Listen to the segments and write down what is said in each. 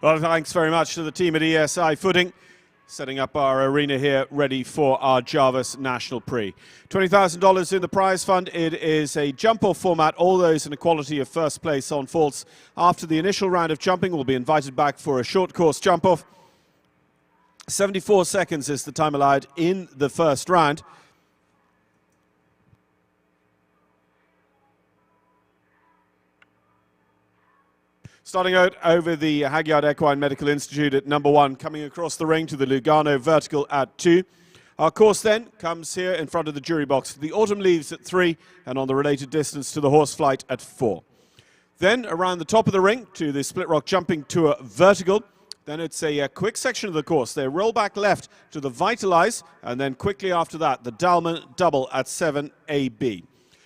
Well, thanks very much to the team at ESI Footing, setting up our arena here ready for our Jarvis National Prix. $20,000 in the prize fund. It is a jump-off format. All those in equality of first place on faults after the initial round of jumping will be invited back for a short course jump-off. 74 seconds is the time allowed in the first round. Starting out over the Hagyard Equine Medical Institute at number 1, coming across the ring to the Lugano vertical at 2. Our course then comes here in front of the jury box. The Autumn Leaves at 3, and on the related distance to the Horseflight at 4. Then around the top of the ring to the Split Rock Jumping Tour vertical. Then it's a quick section of the course. They roll back left to the Vitalize, and then quickly after that, the Dalman Double at 7AB.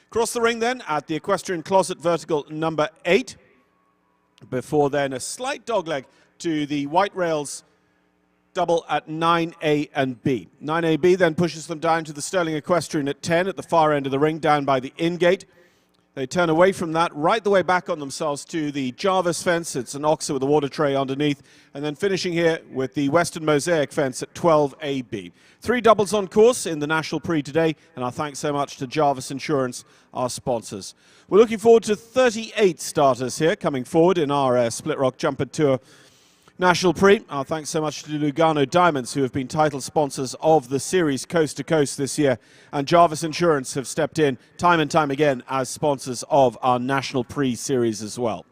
Cross the ring then at the Equestrian Closet vertical number 8. Before then, a slight dogleg to the White Rails double at 9A and B. 9AB then pushes them down to the Sterling Equestrian at 10 at the far end of the ring, down by the in-gate. They turn away from that, right the way back on themselves to the Jarvis fence. It's an oxer with a water tray underneath. And then finishing here with the Western Mosaic fence at 12AB. 3 doubles on course in the National Prix today, and our thanks so much to Jarvis Insurance, our sponsors. We're looking forward to 38 starters here coming forward in our Split Rock Jumper Tour National Prix. Our thanks so much to Lugano Diamonds, who have been title sponsors of the series coast to coast this year. And Jarvis Insurance have stepped in time and time again as sponsors of our National Prix series as well.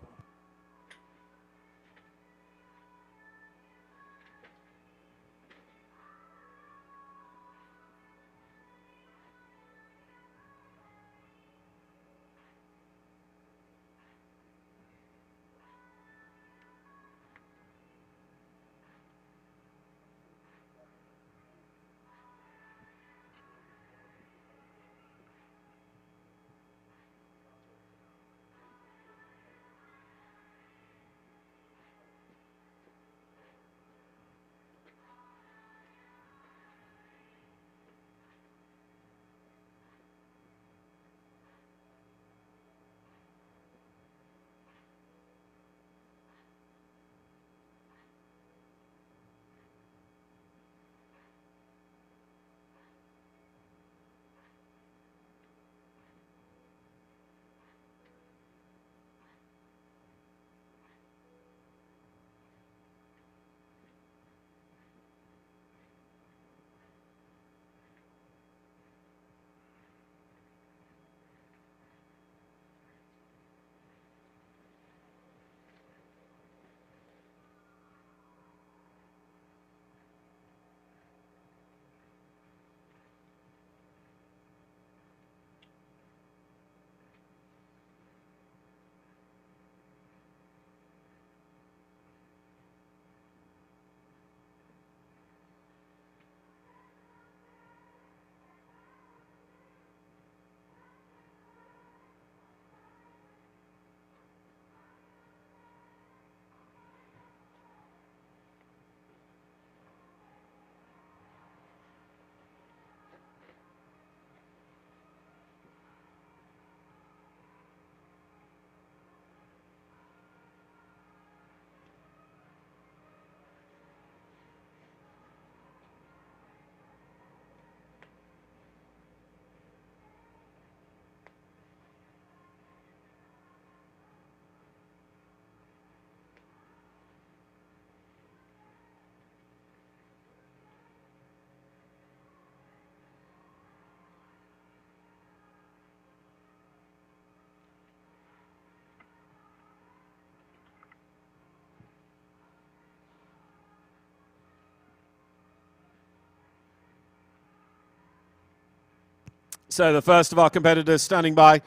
So the first of our competitors standing by,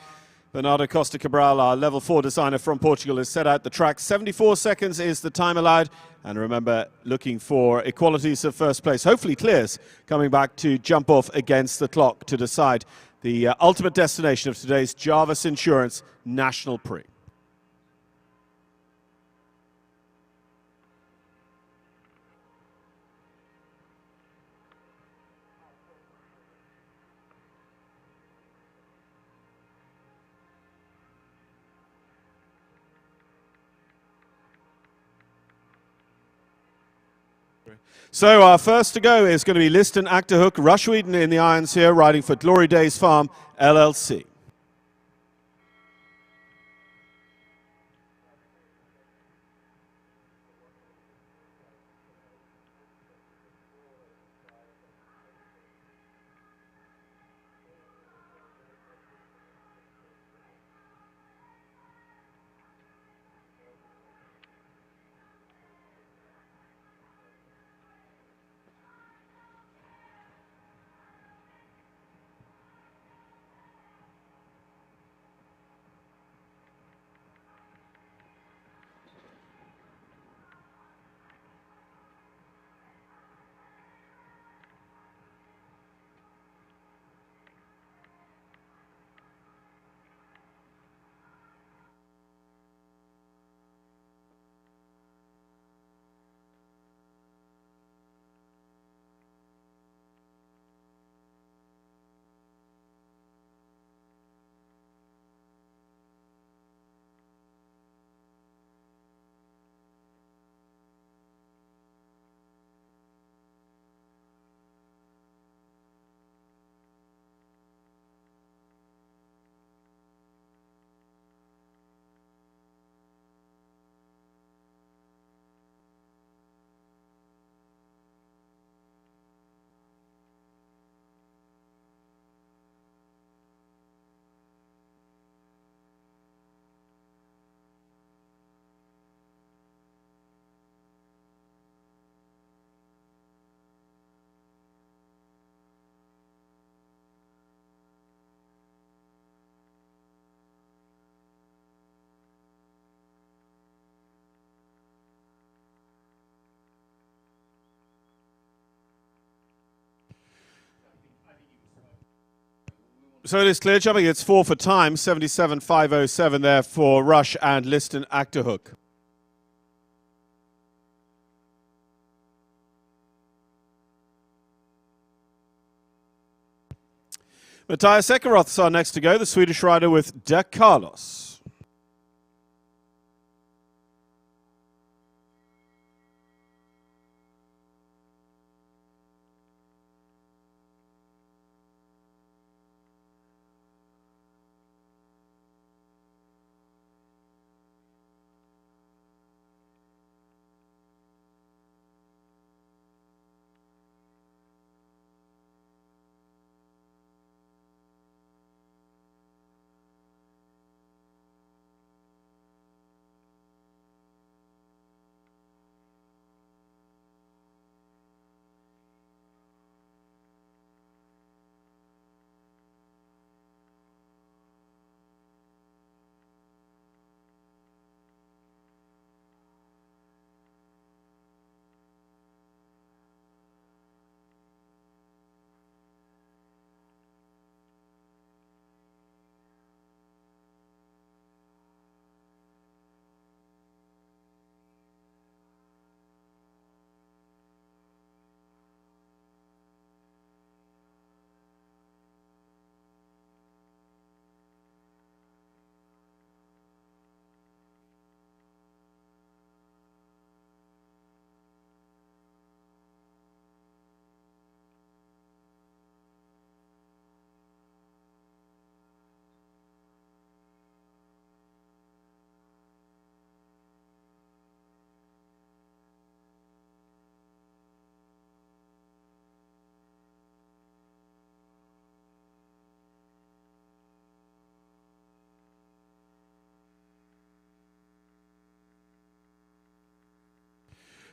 Bernardo Costa Cabral, our level 4 designer from Portugal, has set out the track. 74 seconds is the time allowed. And remember, looking for equalities of first place. Hopefully clears, coming back to jump off against the clock to decide the ultimate destination of today's Jarvis Insurance National Prix. So our first to go is going to be Liston Actor Rush Whedon in the irons here, riding for Glory Days Farm, LLC. So it is clear jumping. It's 4 for time, 77.507 there for Rush and Liston Actor. Matthias Eckeroths are next to go, the Swedish rider with De Carlos.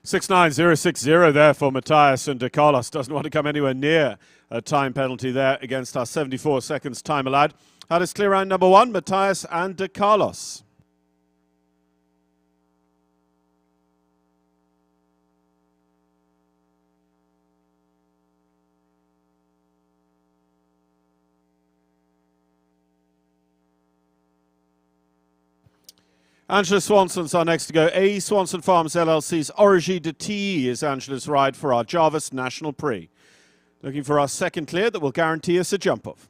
.69060 there for Matthias, and De Carlos doesn't want to come anywhere near a time penalty there against our 74 seconds time allowed. That is clear round number 1, Matthias and De Carlos. Angela Swanson's our next to go. A. Swanson Farms LLC's Origine de T is Angela's ride for our Jarvis National Prix. Looking for our second clear that will guarantee us a jump-off.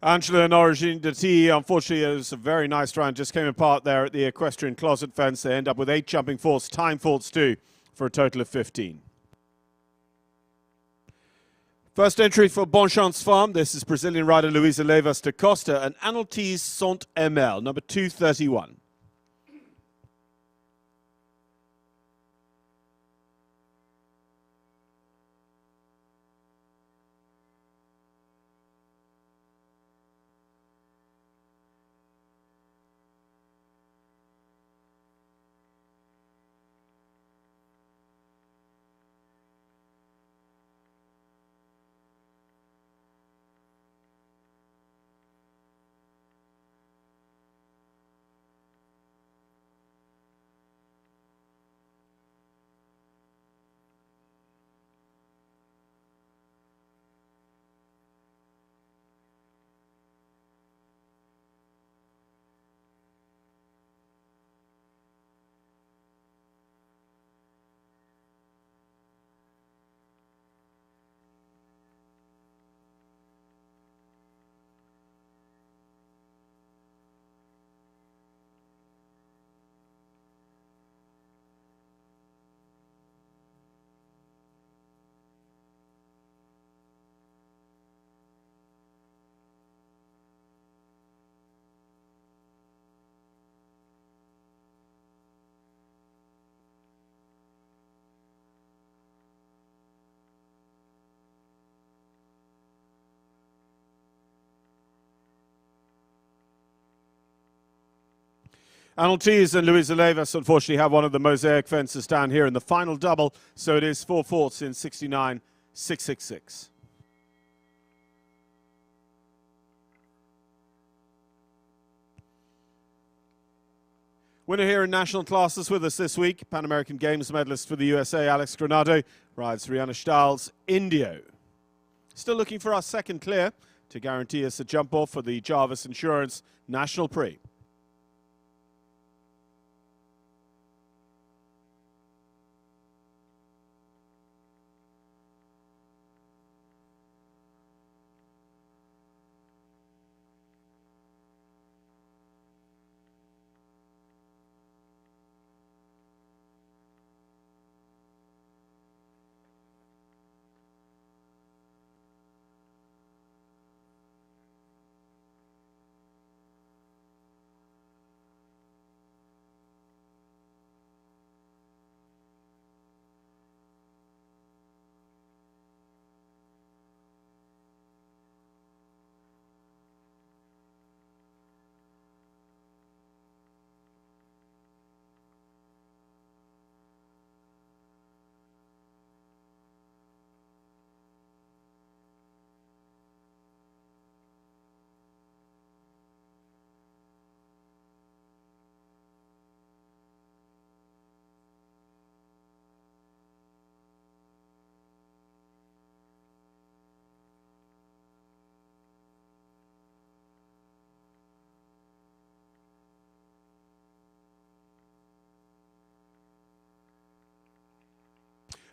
Angela and Origine de T, unfortunately, it was a very nice round. Just came apart there at the equestrian closet fence. They end up with 8 jumping faults, time faults too, for a total of 15. First entry for Bonchance Farm. This is Brazilian rider Luisa Levas da Costa and Analtese Sont ML, number 231. Analtese and Luisa Levas unfortunately have one of the mosaic fences down here in the final double, so it is 4 faults in 69.666. Winner here in national classes with us this week, Pan American Games medalist for the USA, Alex Granado, rides Rihanna Stahl's Indio. Still looking for our second clear to guarantee us a jump off for the Jarvis Insurance National Prix.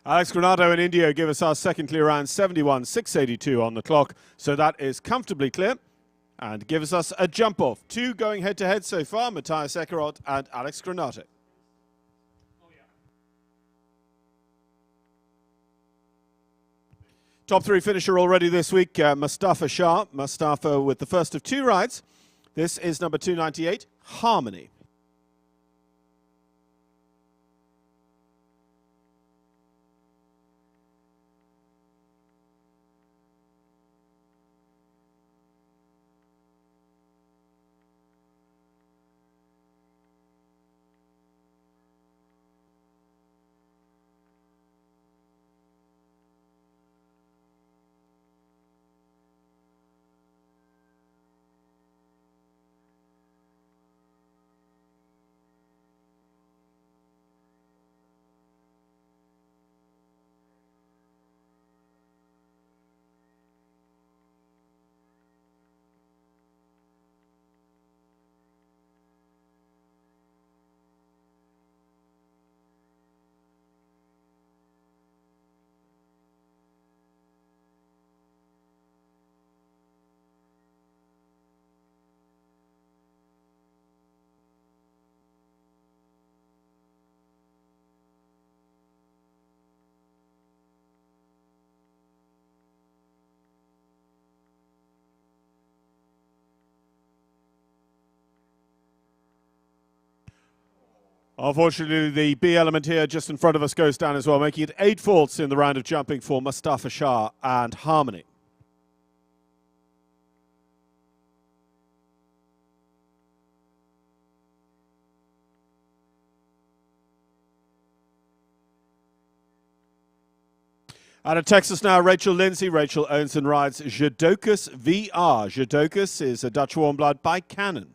Alex Granado and Indio give us our second clear round, 71.682 on the clock. So that is comfortably clear and gives us a jump off. 2 going head to head so far, Matthias Eckerott and Alex Granado. Top 3 finisher already this week, Mustafa Shah. Mustafa with the first of 2 rides. This is number 298, Harmony. Unfortunately, the B element here just in front of us goes down as well, making it 8 faults in the round of jumping for Mustafa Shah and Harmony. Out of Texas now, Rachel Lindsay. Rachel owns and rides Jadocus VR. Jadocus is a Dutch warm blood by Canon.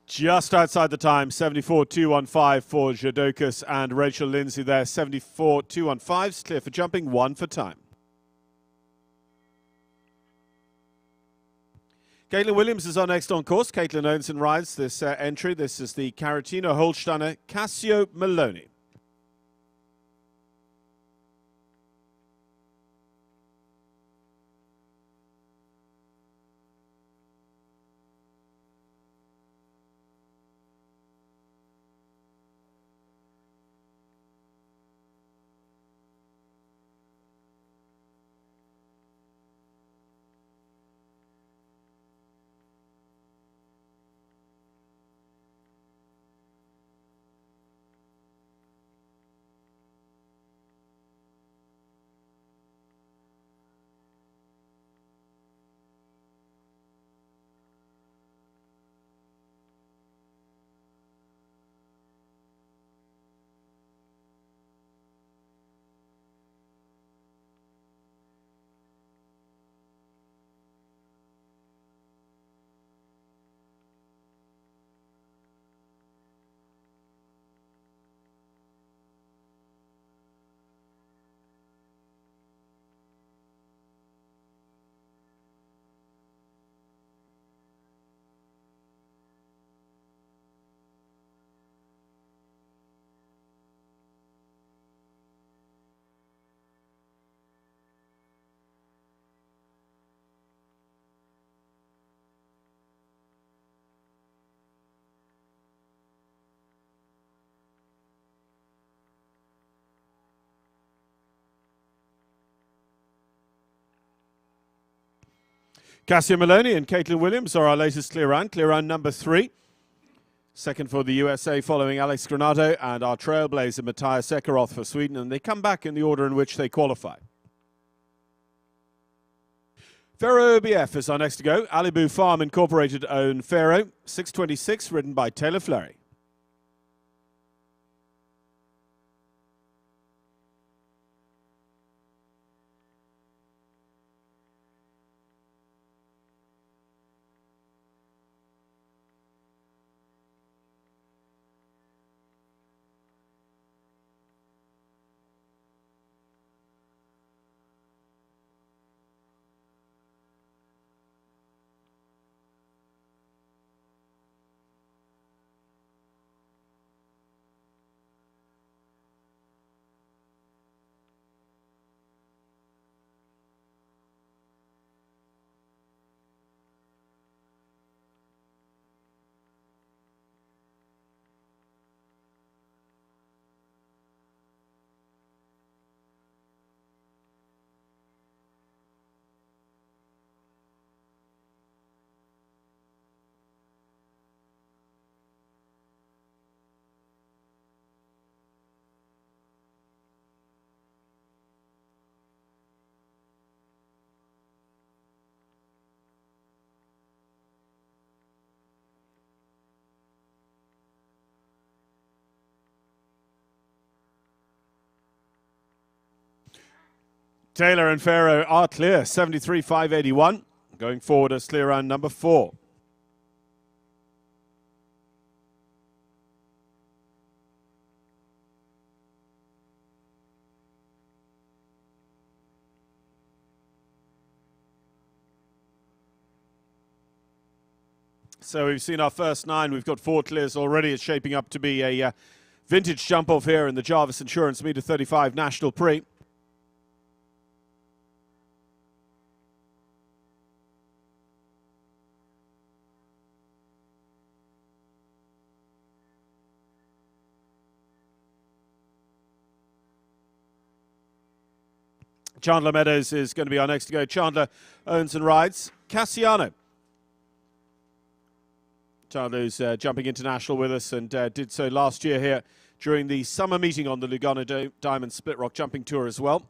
Just outside the time, 74.215 for Jadocus and Rachel Lindsay there. 74.215 is clear for jumping, 1 for time. Caitlin Williams is our next on course. Caitlin owns and rides this entry. This is the Caratino Holsteiner Cassio Maloney. Cassio Maloney and Caitlin Williams are our latest clear round number 3. Second for the USA following Alex Granato and our trailblazer Matthias Eckeroth for Sweden, and they come back in the order in which they qualify. Faro OBF is our next to go. Alibu Farm Incorporated own Faro, 626, ridden by Taylor Fleury. Taylor and Pharaoh are clear, 73,581. Going forward as clear round number 4. So we've seen our first 9. We've got 4 clears already. It's shaping up to be a vintage jump off here in the Jarvis Insurance Meter 35 National Prix. Chandler Meadows is going to be our next to go. Chandler owns and rides Cassiano. Chandler who's jumping international with us and did so last year here during the summer meeting on the Lugano Diamond Split Rock Jumping Tour as well.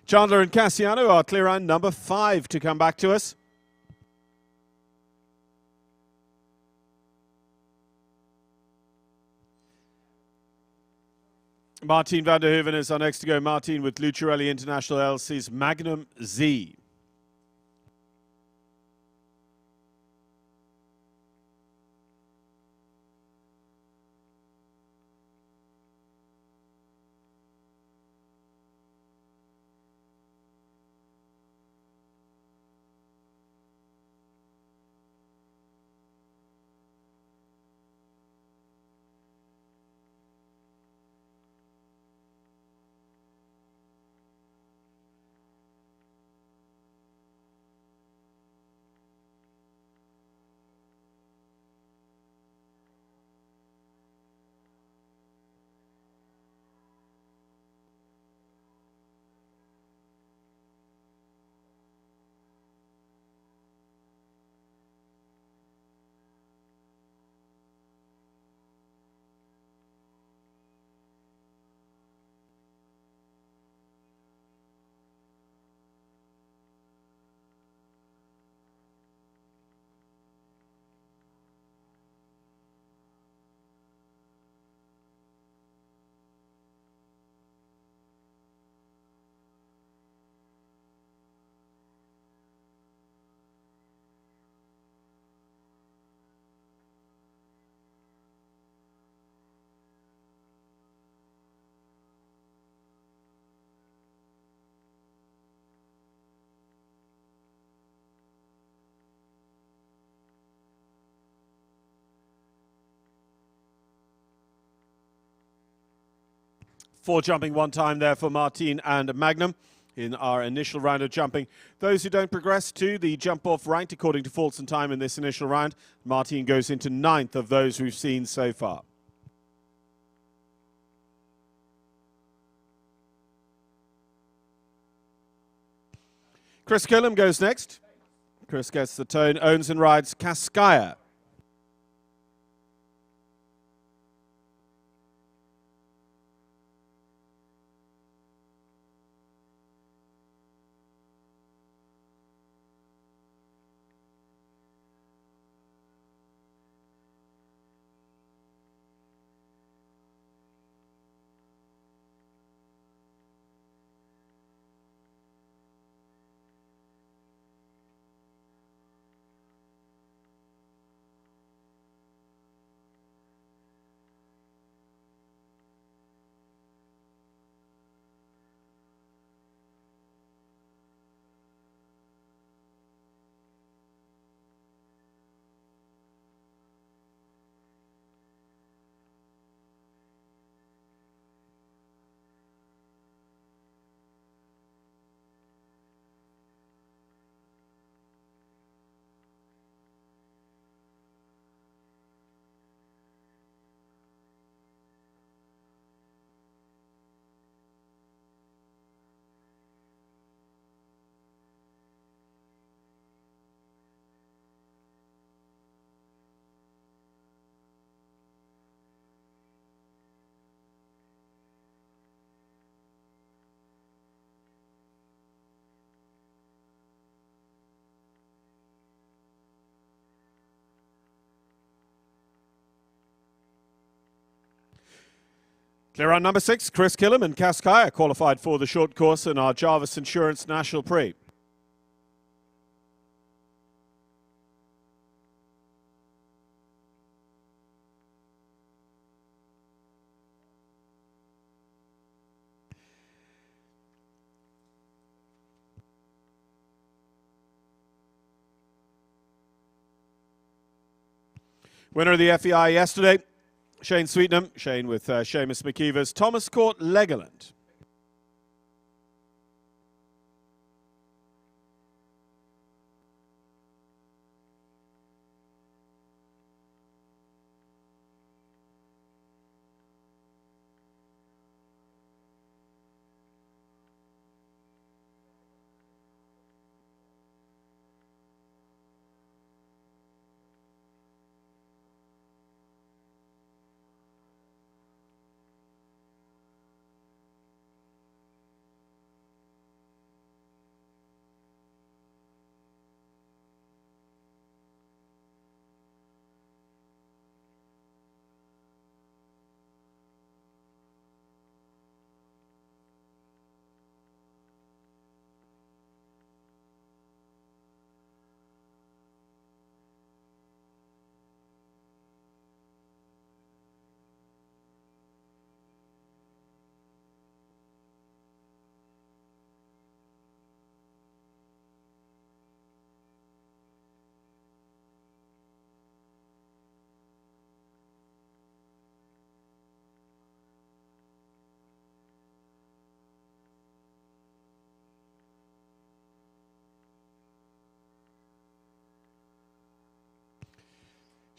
Chandler and Cassiano are clear round number 5 to come back to us. Martin van der Hoeven is our next to go. Martin with Lucarelli International LLC's Magnum Z. Four jumping one time there for Martin and Magnum in our initial round of jumping. Those who don't progress to the jump-off ranked according to faults and time in this initial round, Martin goes into 9th of those we've seen so far. Chris Killam goes next. Chris gets the tone, owns and rides Cascaya. Clear on number 6, Chris Killam and Cascaya qualified for the short course in our Jarvis Insurance National Prix. Winner of the FEI yesterday, Shane Sweetnam. Shane with Seamus McKeever's Thomas Court Legoland.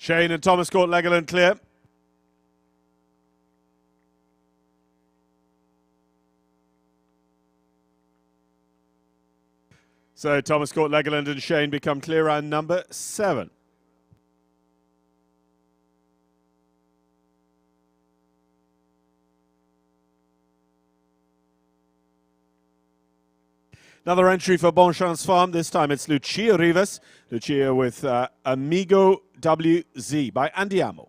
Shane and Thomas Court Legoland clear. So Thomas Court Legoland and Shane become clear on number 7. Another entry for Bonchance Farm. This time it's Lucia Rivas. Lucia with Amigo WZ by Andiamo.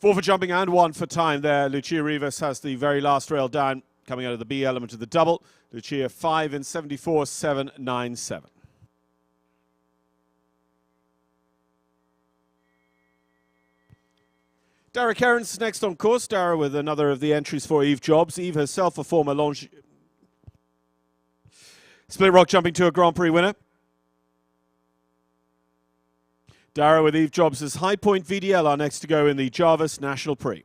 4 for jumping and 1 for time there. Lucia Rivas has the very last rail down, coming out of the B element of the double. Lucia 5 in 74.797. Dara Cairns next on course. Dara with another of the entries for Eve Jobs. Eve herself a former Split Rock Jumping Tour Grand Prix winner. Dara with Eve Jobs' High Point VDL are next to go in the Jarvis National Prix.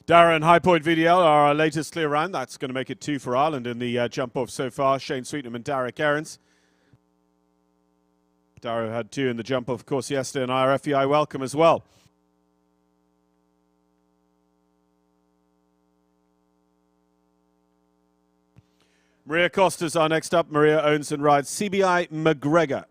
Dara and High Point VDL are our latest clear round. That's going to make it 2 for Ireland in the jump-off so far. Shane Sweetnam and Dara Cairns. Dara had 2 in the jump-off, of course, yesterday, and our FEI welcome as well. Maria Costa's our next up. Maria owns and rides CBI McGregor.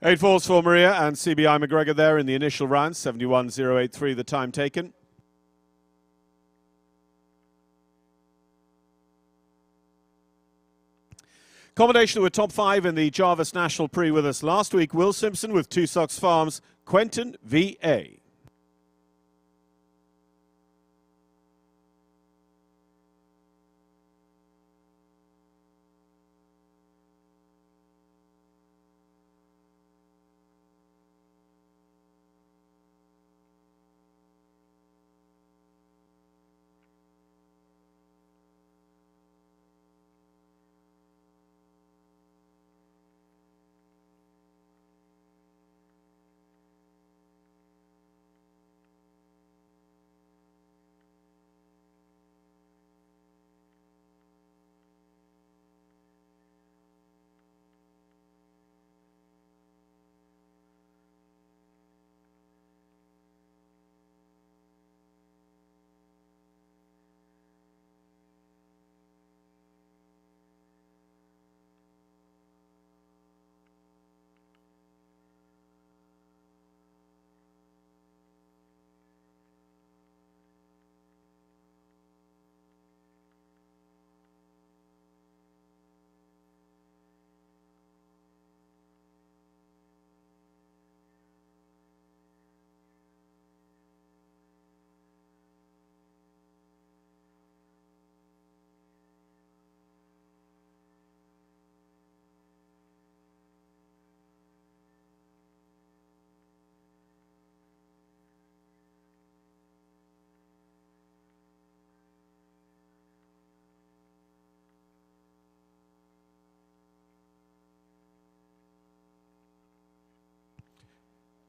Eight falls for Maria and CBI McGregor there in the initial round. 71.083 the time taken. Combination with top 5 in the Jarvis National Prix with us last week. Will Simpson with Two Socks Farms. Quentin V.A.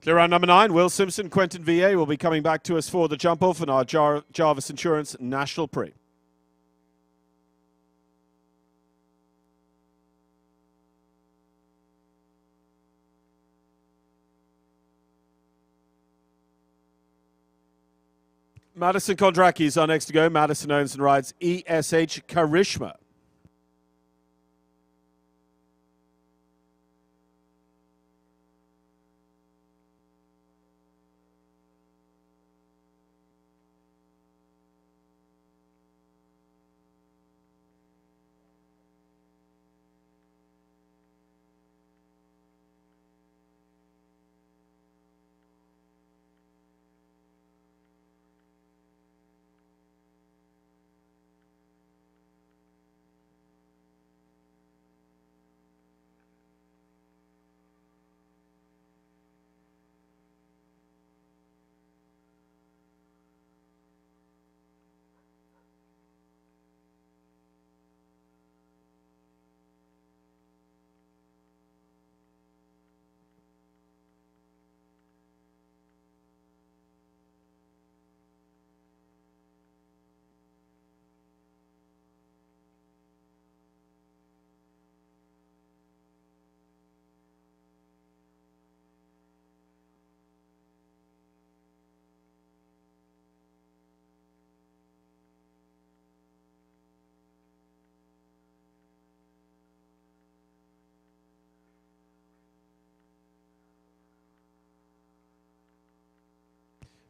Clear round number 9, Will Simpson, Quentin VA will be coming back to us for the jump-off in our Jarvis Insurance National Prix. Madison Kondraki is our next to go. Madison owns and rides ESH Karishma.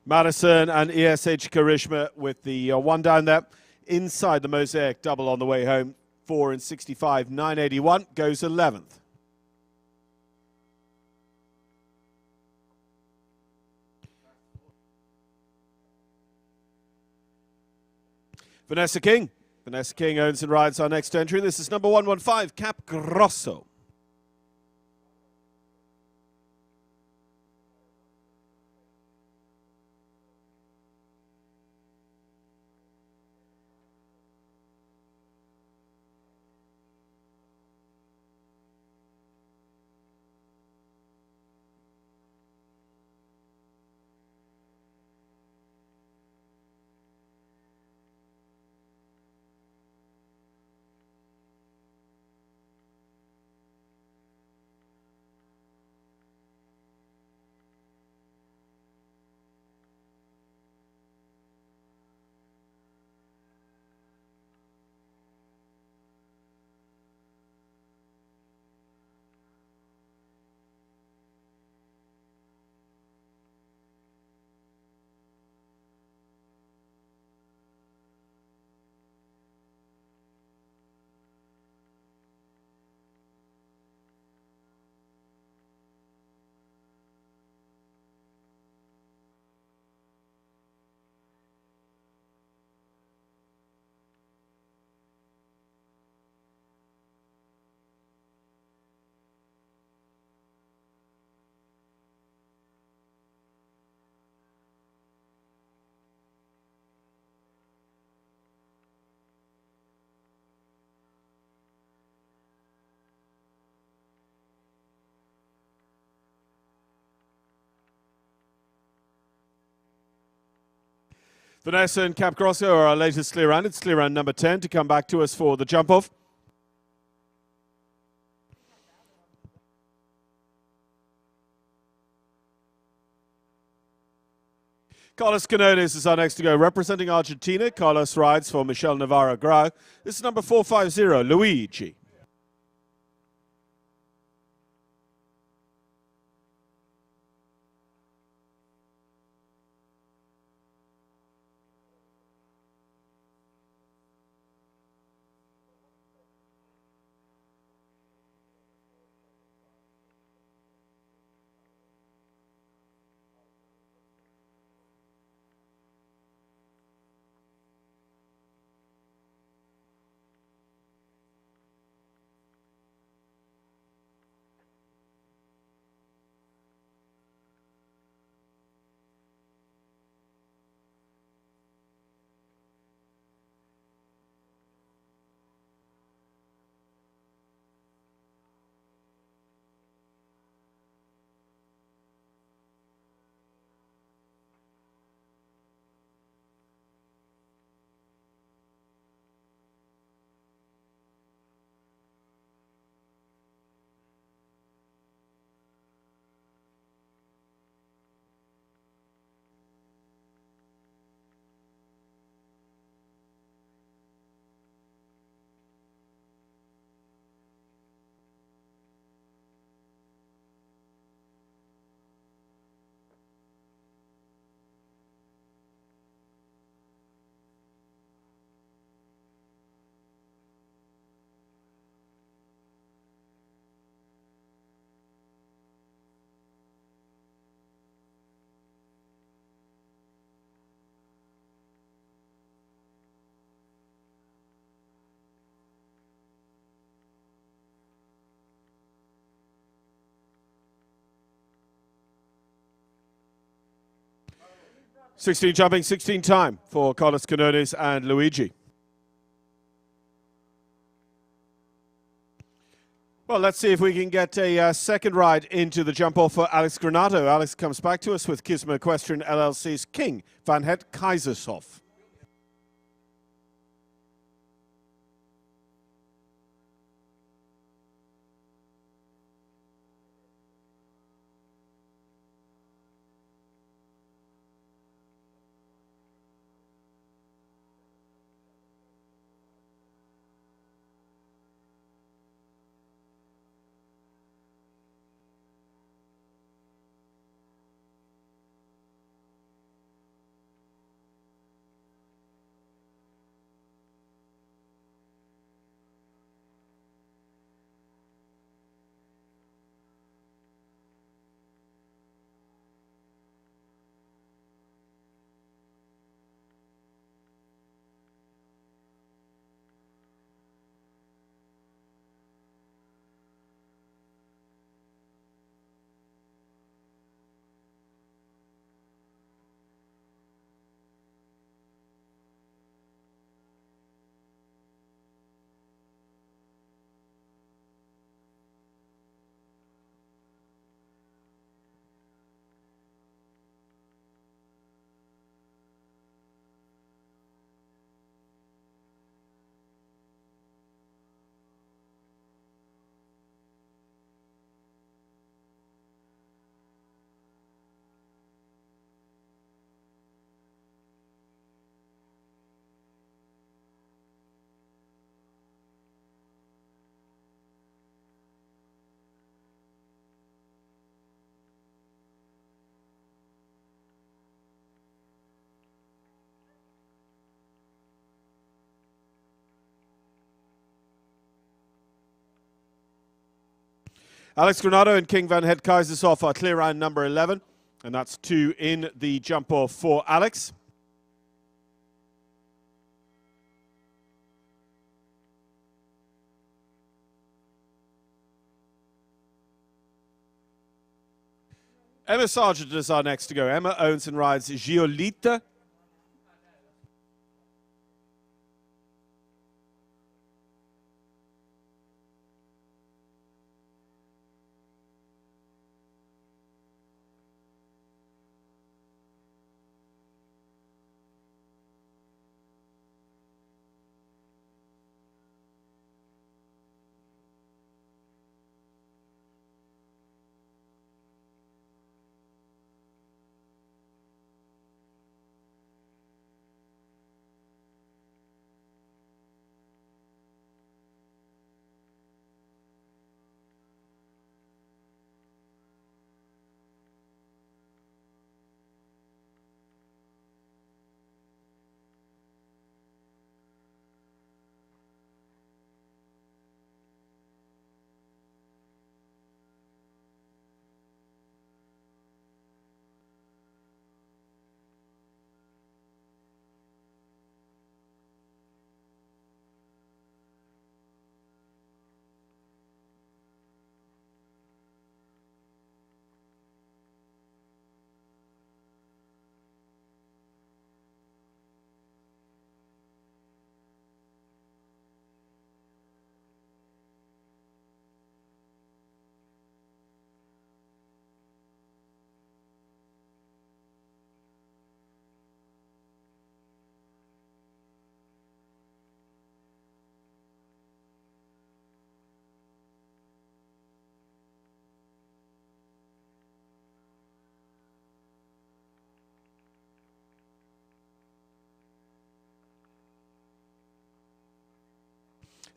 Madison and ESH Karishma with the one down there. Inside the Mosaic double on the way home. 4 and 65, 981 goes 11th. Vanessa King. Vanessa King owns and rides our next entry. This is number 115, Cap Grosso. Vanessa and Cap Grosso are our latest clear round. It's clear round number 10 to come back to us for the jump-off. Carlos Canones is our next to go. Representing Argentina, Carlos rides for Michelle Navarro Grau. This is number 450, Luigi. 16 jumping, 16 time for Carlos Canones and Luigi. Well, let's see if we can get a second ride into the jump-off for Alex Granato. Alex comes back to us with Kisma Equestrian LLC's King Van Het Kaisershof. Alex Granato and King Van Het Kaisershof are clear round number 11, and that's 2 in the jump-off for Alex. Emma Sargent is our next to go. Emma owns and rides Giolita.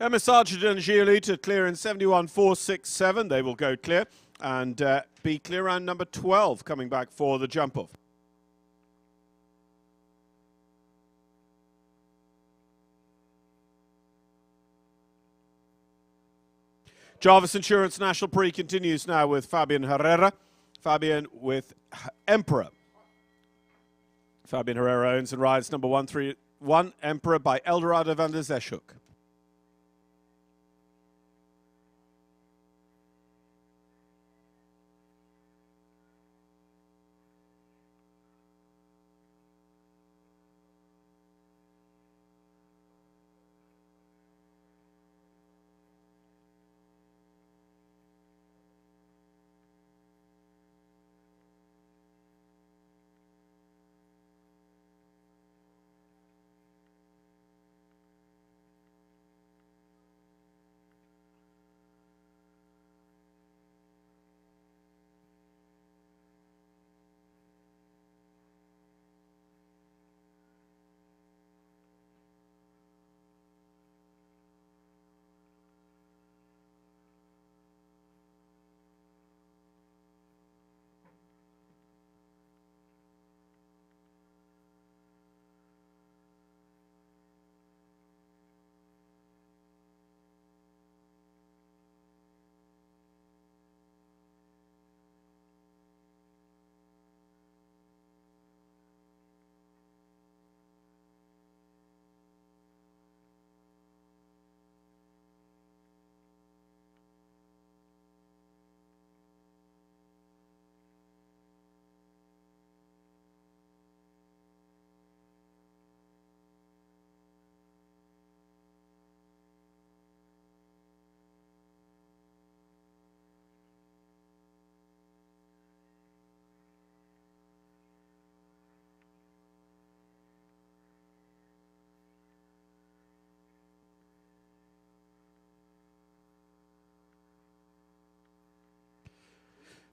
Emma Sargent and Giolita clear in 71.467. They will go clear and be clear round number 12 coming back for the jump-off. Jarvis Insurance National Prix continues now with Fabian Herrera. Fabian with Emperor. Fabian Herrera owns and rides number 131, Emperor by Eldorado van der Zeschuk.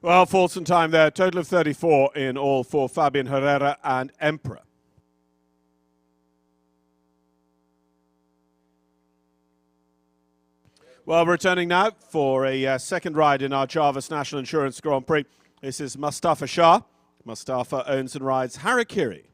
Well, false in time there. Total of 34 in all for Fabian Herrera and Emperor. Well, returning now for a second ride in our Jarvis National Insurance Grand Prix. This is Mustafa Shah. Mustafa owns and rides Harakiri.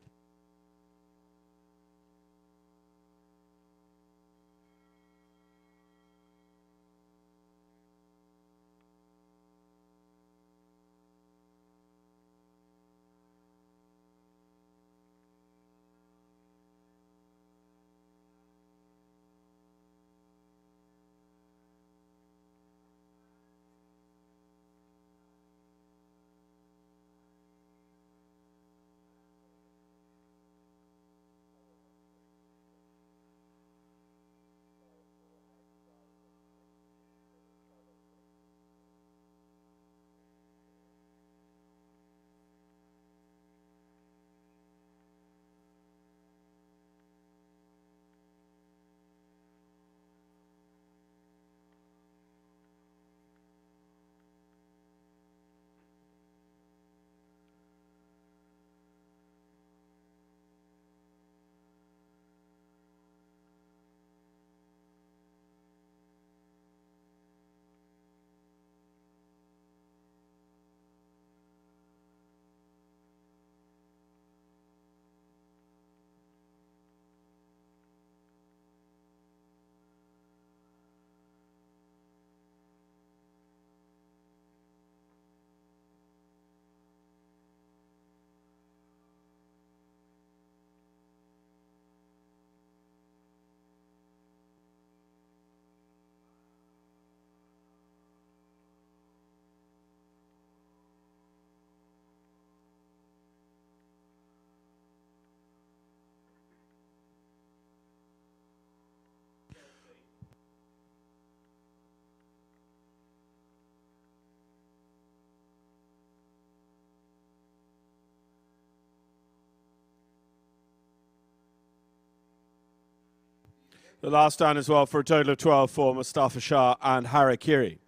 The last down as well for a total of 12 for Mustafa Shah and Harakiri.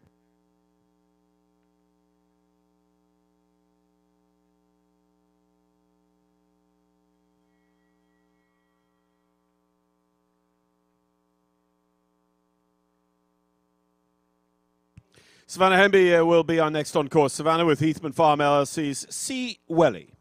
Savannah Hemby will be our next on course. Savannah with Heathman Farm LLC's C. Welly.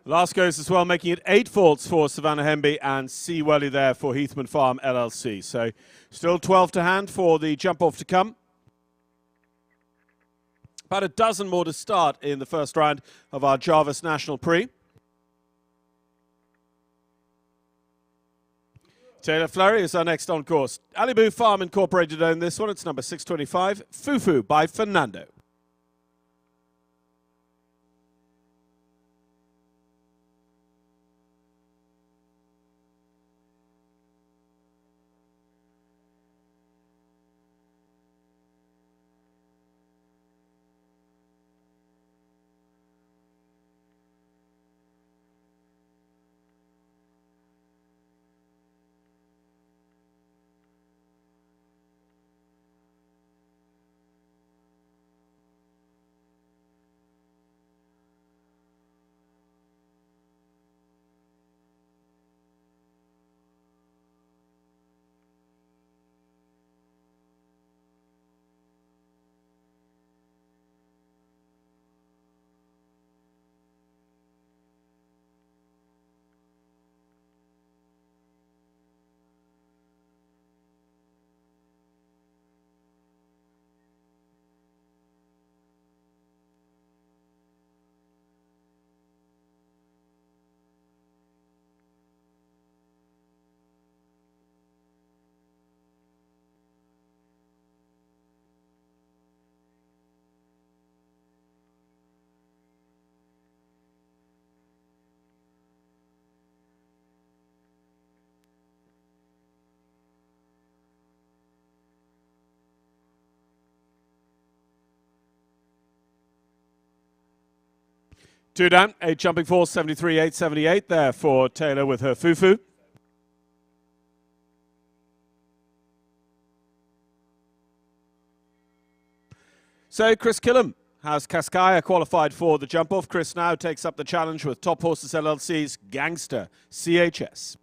Last goes as well, making it 8 faults for Savannah Hemby and C. Welly there for Heathman Farm LLC. So still 12 to hand for the jump off to come. About a dozen more to start in the first round of our Jarvis National Prix. Taylor Flurry is our next on course. Alibu Farm Incorporated own this one. It's number 625, Fufu by Fernando. Two down, 8 jumping force, 73, 878 there for Taylor with her Fufu. So Chris Killam has Cascaya qualified for the jump off. Chris now takes up the challenge with Top Horses LLC's Gangster CHS.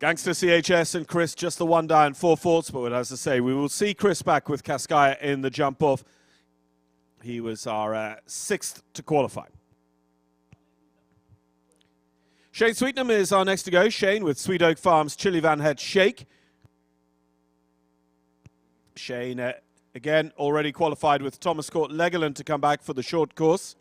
Gangster CHS and Chris just the one down, 4 faults, but as I say, we will see Chris back with Cascaya in the jump off. He was our 6th to qualify. Shane Sweetnam is our next to go. Shane with Sweet Oak Farms Chili Van Het Shake. Shane, again, already qualified with Thomas Court Legoland to come back for the short course.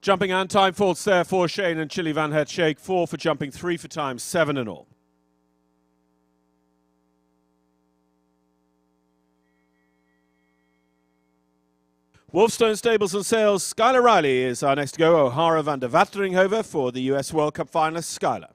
Jumping and time faults there for Shane and Chili Van Het Shake. 4 for jumping, 3 for time, 7 in all. Wolfstone Stables and Sales, Skylar Riley is our next to go. O'Hara van der Wateringhoven for the US World Cup finalist, Skylar.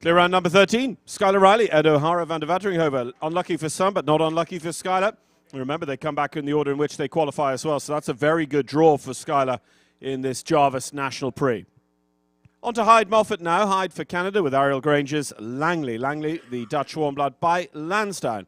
Clear round number 13, Skylar Riley, Ed O'Hara, Van der Wateringhoven. Unlucky for some, but not unlucky for Skylar. Remember, they come back in the order in which they qualify as well, so that's a very good draw for Skylar in this Jarvis National Prix. On to Hyde Moffat now. Hyde for Canada with Ariel Granger's Langley. Langley, the Dutch warm blood by Lansdowne.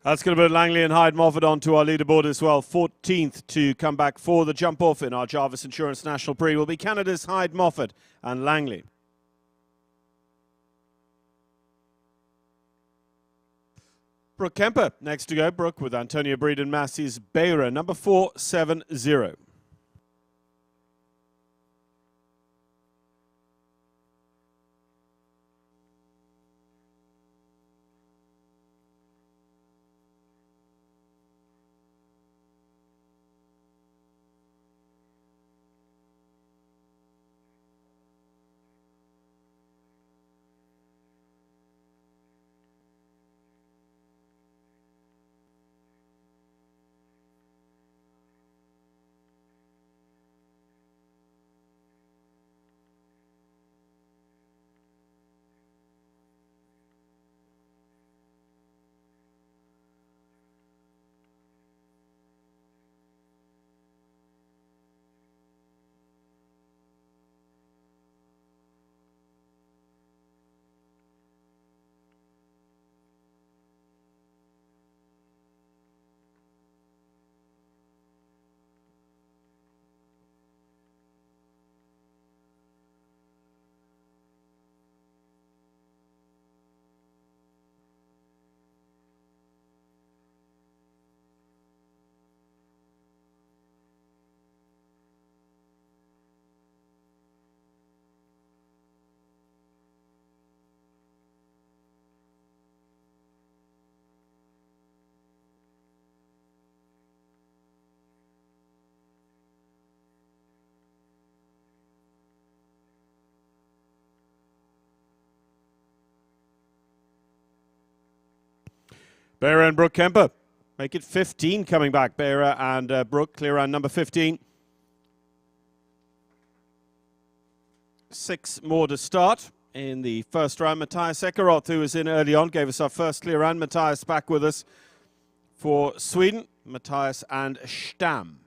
That's going to put Langley and Hyde Moffat onto our leaderboard as well. 14th to come back for the jump off in our Jarvis Insurance National Prix will be Canada's Hyde Moffat and Langley. Brooke Kemper next to go. Brooke with Antonia Breeden Massey's Beira, number 470. Beira and Brooke Kemper make it 15 coming back. Beira and Brooke clear round number 15. 6 more to start in the first round. Matthias Ekeroth, who was in early on, gave us our first clear round. Matthias back with us for Sweden. Matthias and Stam.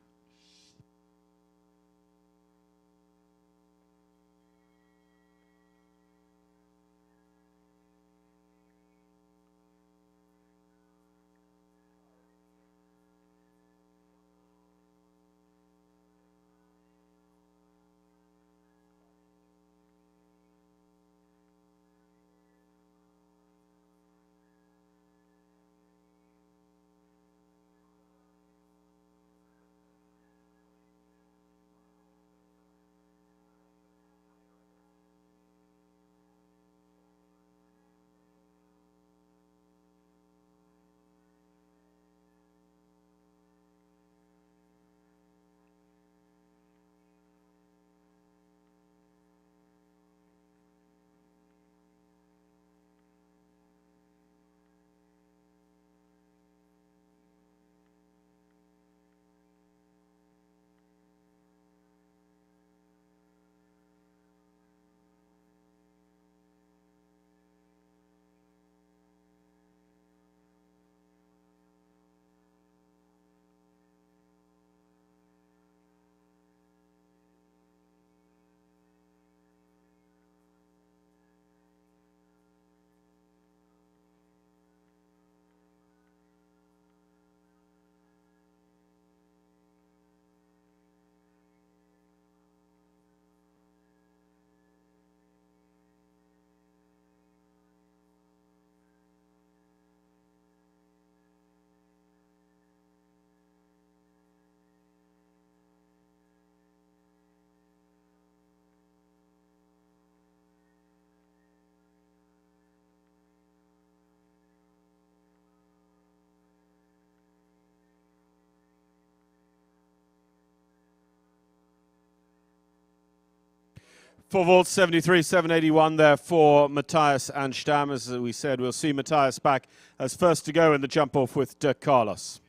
For vault 73, 781 there for Matthias and Stamm. As we said, we'll see Matthias back as first to go in the jump off with De Carlos.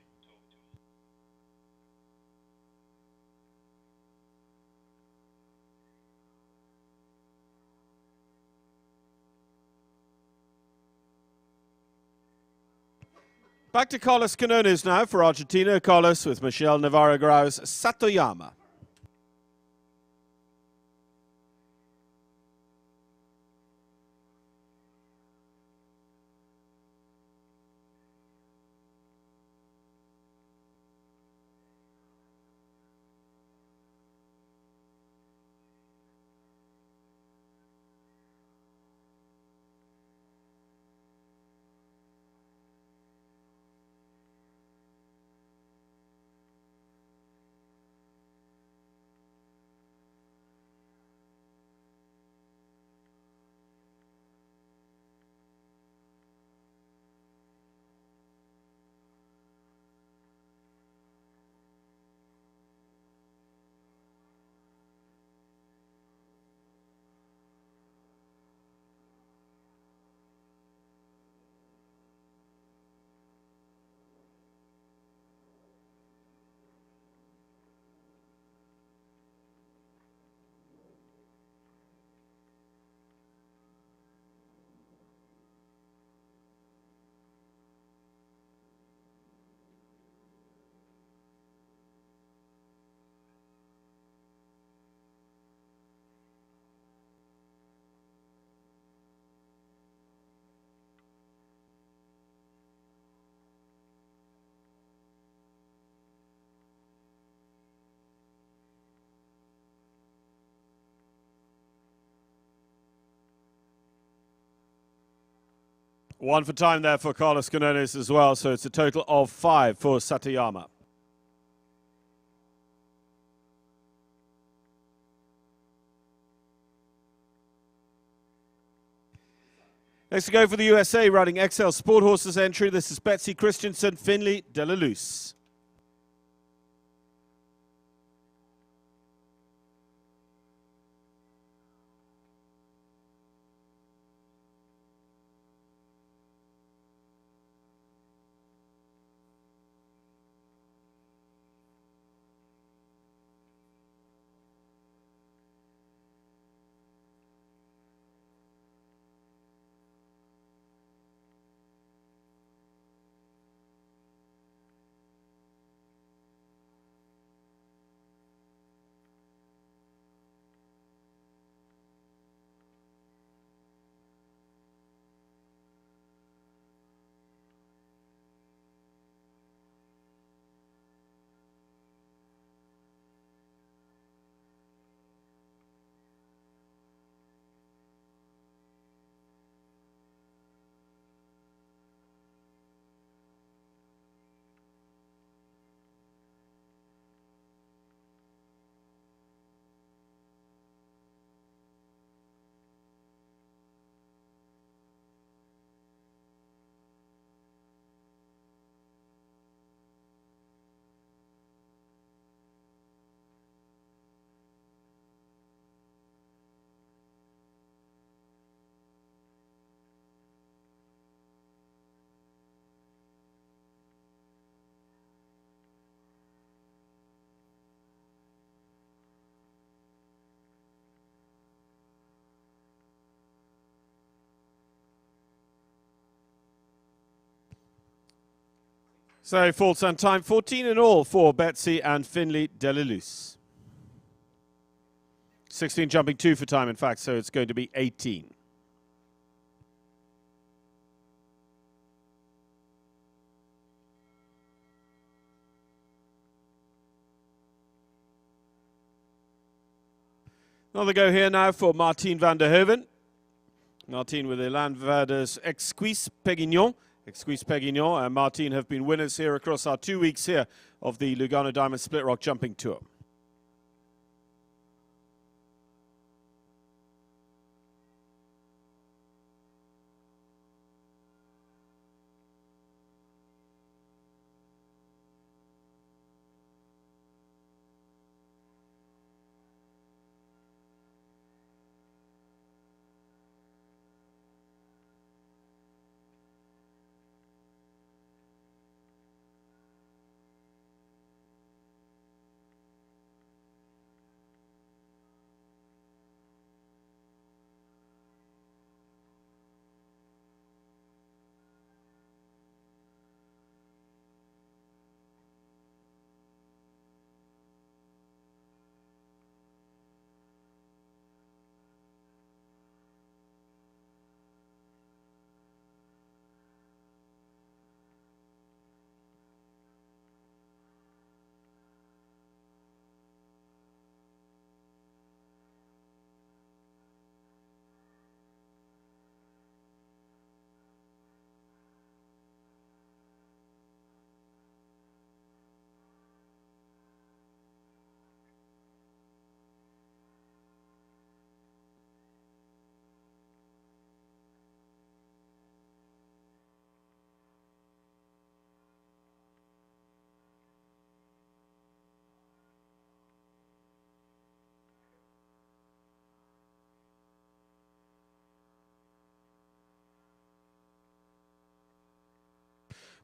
Back to Carlos Canones now for Argentina. Carlos with Michelle Navarro-Grau's Satoyama. One for time there for Carlos Canones as well, so it's a total of 5 for Satoyama. Next to go for the USA, riding XL Sport Horses entry. This is Betsy Christensen, Finley de la Luz. So faults on time, 14 in all for Betsy and Finley de la Luz. 16 jumping 2 for time, in fact, so it's going to be 18. Another go here now for Martine van der Hoeven. Martine with Elan Verder's Ecuestre Pegignon. Ecuestre Pegignon and Martine have been winners here across our 2 weeks here of the Lugano Diamond Split Rock Jumping Tour.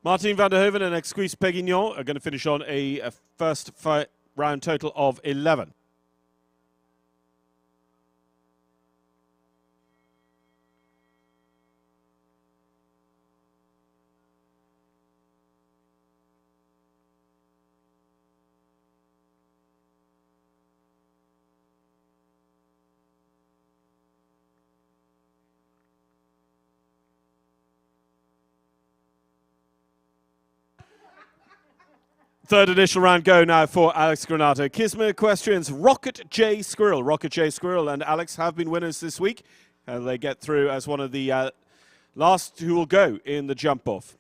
Martin van der Hoeven and Ecuestre Pegignon are going to finish on a first round total of 11. Third initial round go now for Alex Granato. Kisma Equestrians, Rocket J Squirrel. Rocket J Squirrel and Alex have been winners this week. They get through as one of the last who will go in the jump off.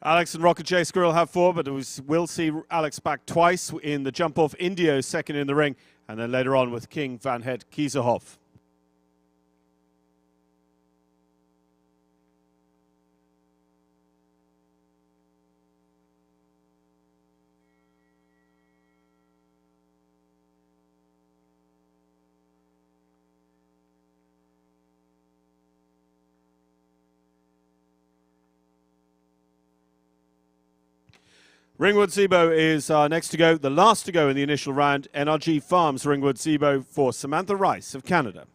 Alex and Rocket J Squirrel have 4, but we'll see Alex back twice in the jump off. Indio second in the ring, and then later on with King van Het Kieserhof. Ringwood Zebo is next to go, the last to go in the initial round. NRG Farms Ringwood Zebo for Samantha Rice of Canada.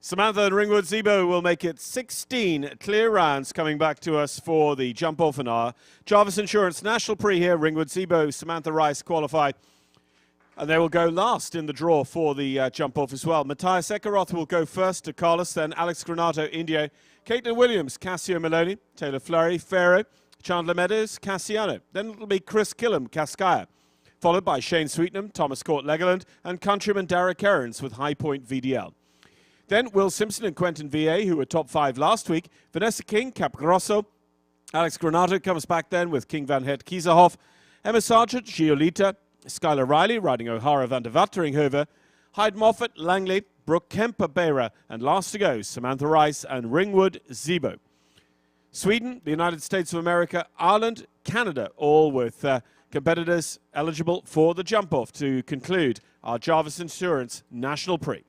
Samantha and Ringwood Zebo will make it 16 clear rounds coming back to us for the jump off an hour. Jarvis Insurance National Prix here. Ringwood Zebo, Samantha Rice qualified. And they will go last in the draw for the jump off as well. Matthias Eckeroth will go first to Carlos, then Alex Granato, Indio, Caitlin Williams, Cassio Maloney, Taylor Flurry, Pharaoh, Chandler Meadows, Cassiano. Then it'll be Chris Killam, Cascaya, followed by Shane Sweetnam, Thomas Court Legoland, and countryman Derek Cairns with High Point VDL. Then Will Simpson and Quentin VA, who were top 5 last week. Vanessa King, Capgrosso. Alex Granato comes back then with King van Het Kieserhof. Emma Sargent, Giolita. Skylar Riley riding O'Hara van der Wateringhoven. Hyde Moffat, Langley. Brooke Kemper-Bera, and last to go, Samantha Rice and Ringwood Zebo. Sweden, the United States of America, Ireland, Canada, all with competitors eligible for the jump-off to conclude our Jarvis Insurance National Prix.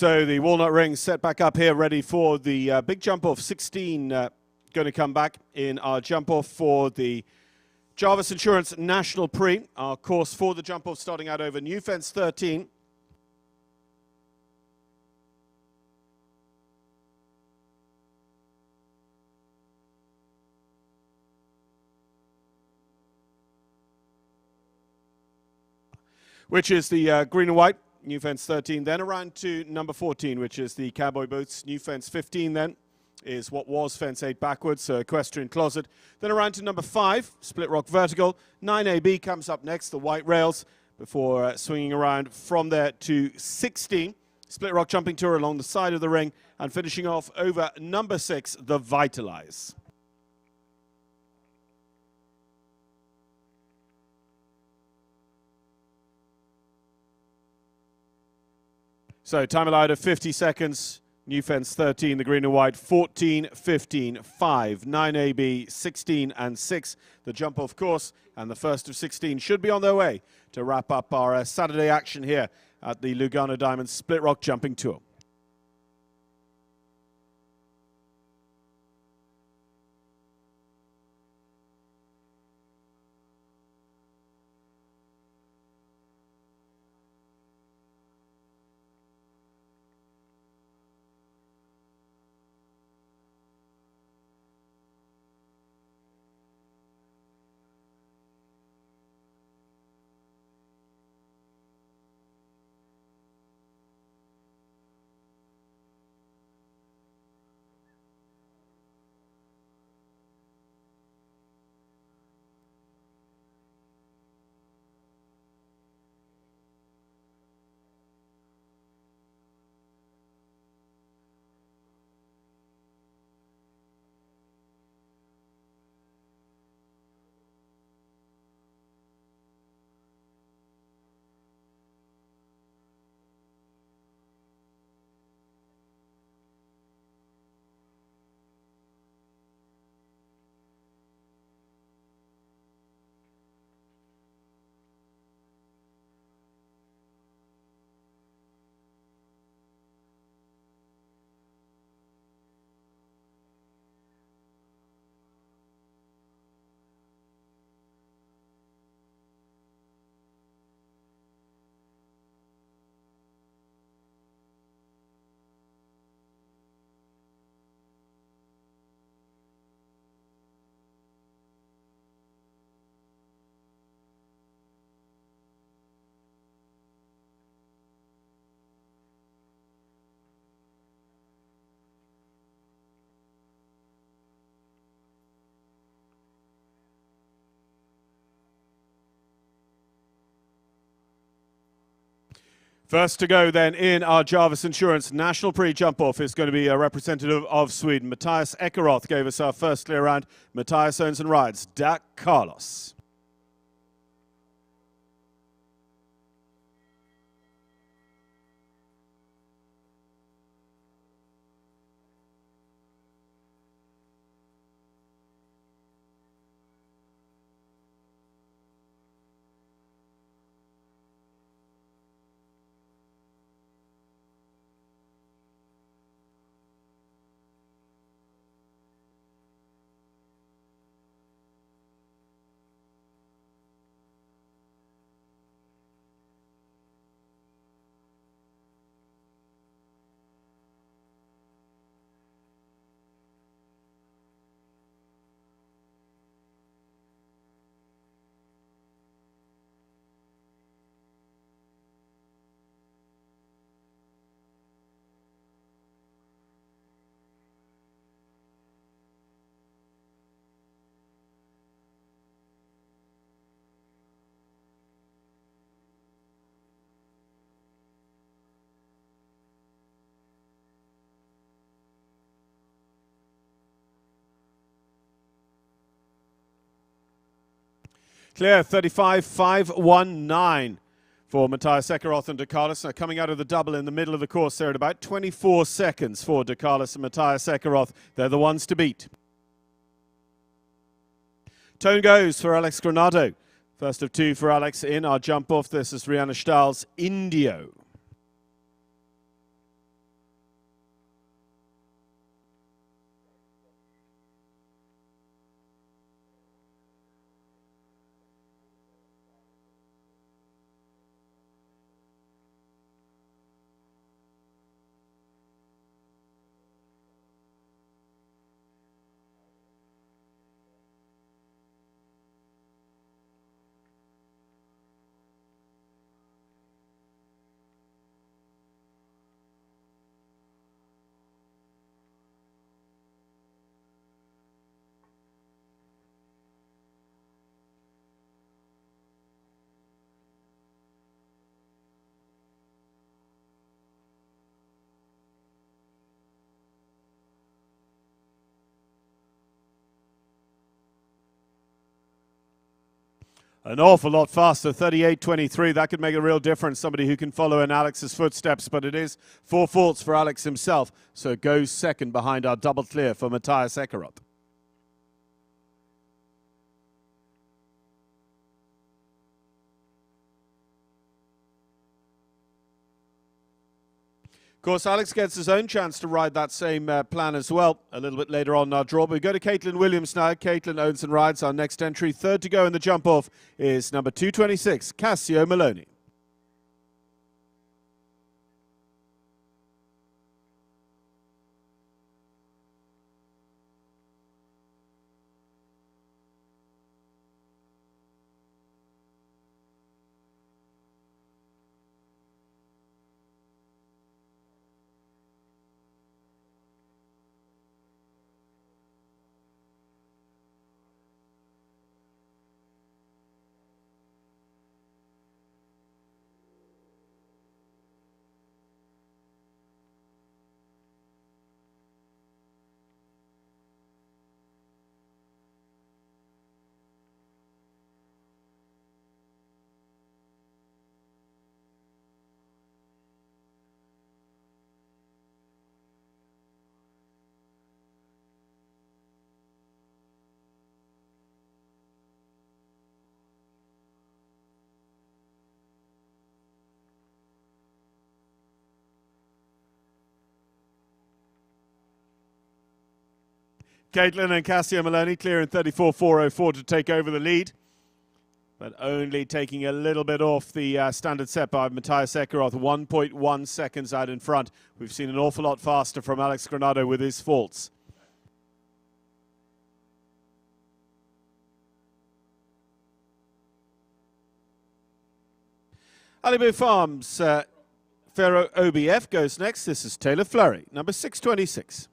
So the walnut ring set back up here, ready for the big jump off. 16 going to come back in our jump off for the Jarvis Insurance National Prix. Our course for the jump off starting out over New Fence 13. Which is the green and white, New Fence 13. Then around to number 14, which is the Cowboy Boots. New Fence 15 then is what was Fence 8 backwards, so Equestrian Closet. Then around to number 5, Split Rock Vertical. 9AB comes up next, the white rails, before swinging around from there to 16. Split Rock Jumping Tour along the side of the ring, and finishing off over number 6, the Vitalize. So time allowed of 50 seconds. New Fence 13, the green and white, 14, 15, 5, 9AB, 16 and 6. The jump off course, and the first of 16 should be on their way to wrap up our Saturday action here at the Lugano Diamonds Split Rock Jumping Tour. First to go then in our Jarvis Insurance National Prix jump-off is going to be a representative of Sweden. Matthias Ekeroth gave us our first clear round. Matthias owns and rides Dak Carlos. Clear, 35.519 for Matthias Ekeroth and De Carlos. Now coming out of the double in the middle of the course there at about 24 seconds for De Carlos and Matthias Ekeroth. They're the ones to beat. Tone goes for Alex Granado. First of 2 for Alex in our jump off. This is Rihanna Stahl's Indio. An awful lot faster, 38.23. That could make a real difference, somebody who can follow in Alex's footsteps, but it is 4 faults for Alex himself, so it goes second behind our double clear for Matthias Eckerath. Of course, Alex gets his own chance to ride that same plan as well a little bit later on in our draw. But we go to Caitlin Williams now. Caitlin owns and rides our next entry. Third to go in the jump off is number 226, Cassio Maloney. Caitlin and Cassio Maloney clear in 34.404 to take over the lead, but only taking a little bit off the standard set by Matthias Eckerath, 1.1 seconds out in front. We've seen an awful lot faster from Alex Granado with his faults. Alibu Farms, Faro OBF goes next. This is Taylor Flurry, number 626.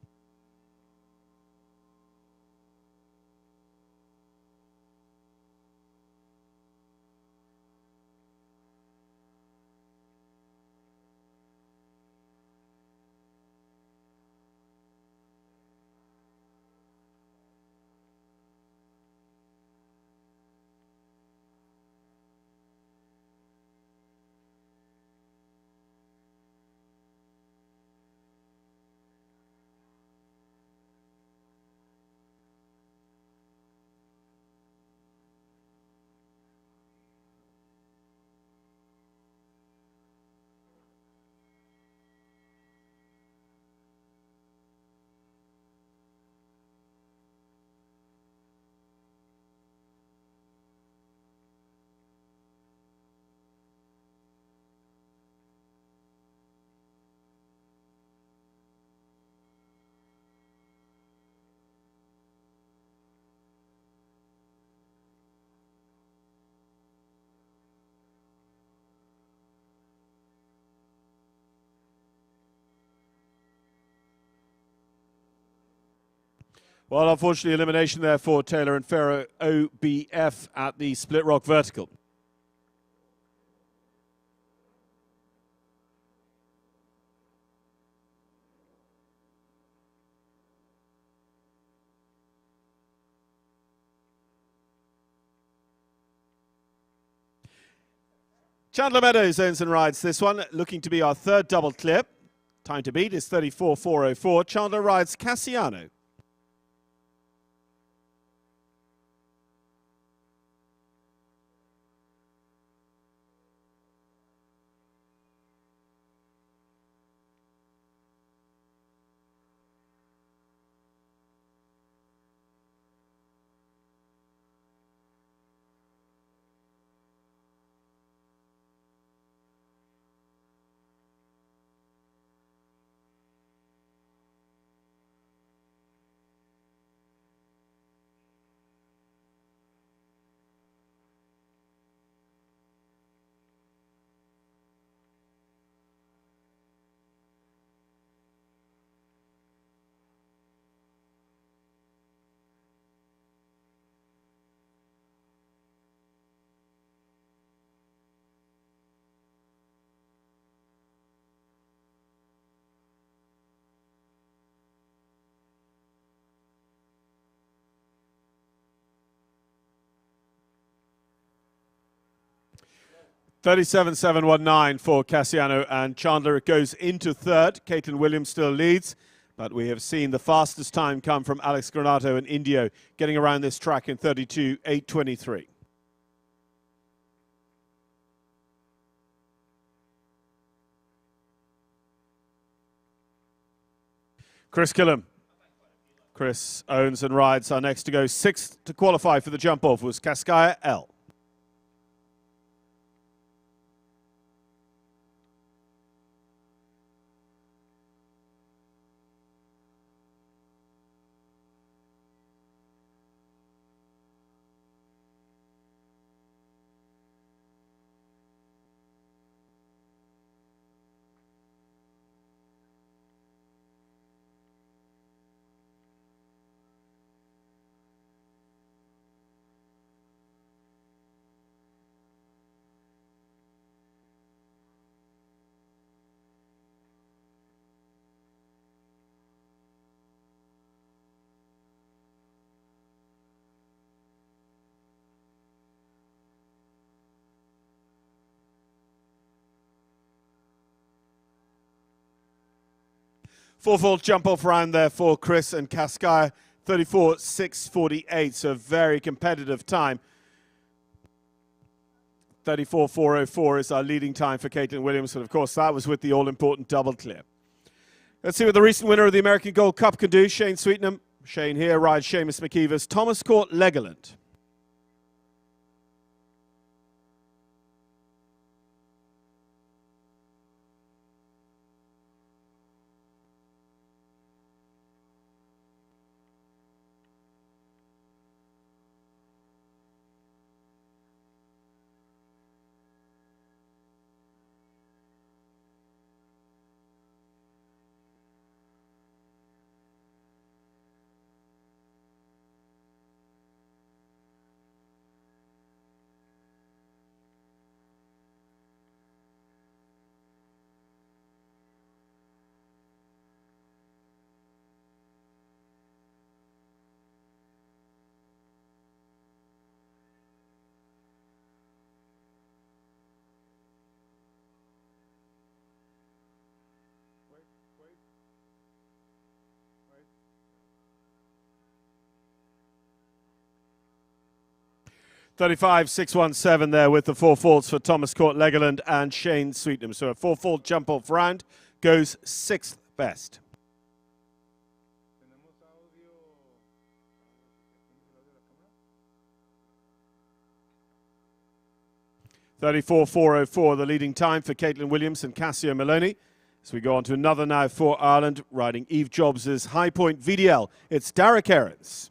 Well, unfortunately, elimination there for Taylor and Faro OBF at the Split Rock Vertical. Chandler Meadows owns and rides this one, looking to be our third double clear. Time to beat is 34.404. Chandler rides Cassiano. 37.719 for Cassiano and Chandler. It goes into third. Caitlin Williams still leads, but we have seen the fastest time come from Alex Granato and Indio, getting around this track in 32.823. Chris Killam. Chris owns and rides our next to go. Sixth to qualify for the jump off was Cascaya L. Fourfold jump off round there for Chris and Cascaya, 34.648, so a very competitive time. 34.404 is our leading time for Caitlin Williams, and of course that was with the all-important double clear. Let's see what the recent winner of the American Gold Cup can do, Shane Sweetenham. Shane here rides Seamus McKeever's Thomas Court Legoland. 35.617 there with the four faults for Thomas Court Legoland and Shane Sweetenham. So a four-fault jump-off round goes sixth best. (34.404) the leading time for Caitlin Williams and Cassio Maloney. As we go on to another now for Ireland, riding Eve Jobs' High Point VDL. It's Derek Aarons.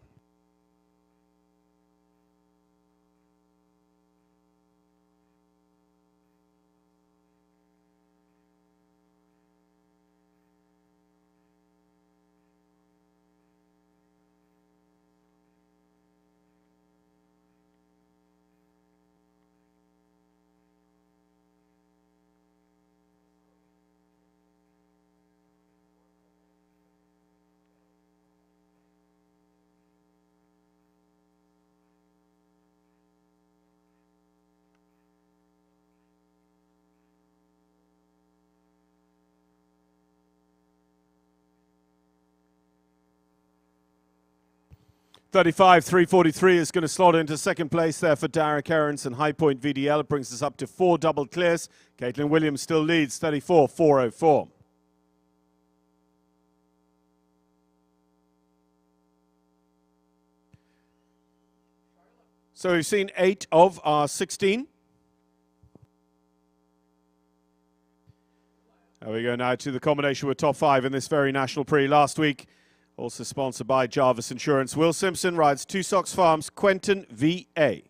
35.343 is going to slot into second place there for Derek Aarons and High Point VDL. It brings us up to 4 double clears. Caitlin Williams still leads, 34.404. So we've seen 8 of our 16. There we go now to the combination with top 5 in this very National Prix last week. Also sponsored by Jarvis Insurance. Will Simpson rides Two Socks Farms, Quentin VA.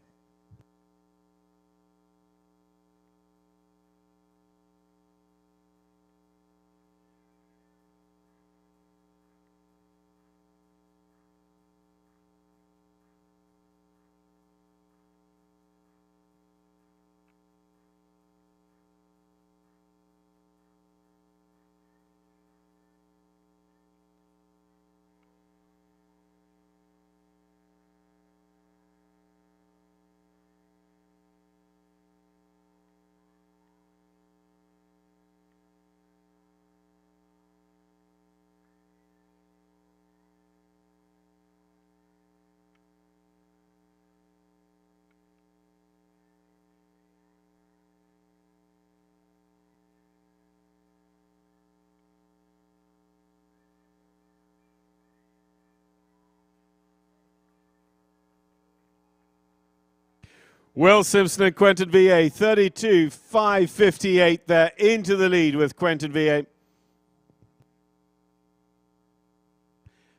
Will Simpson and Quentin VA, 32.558 there into the lead with Quentin VA.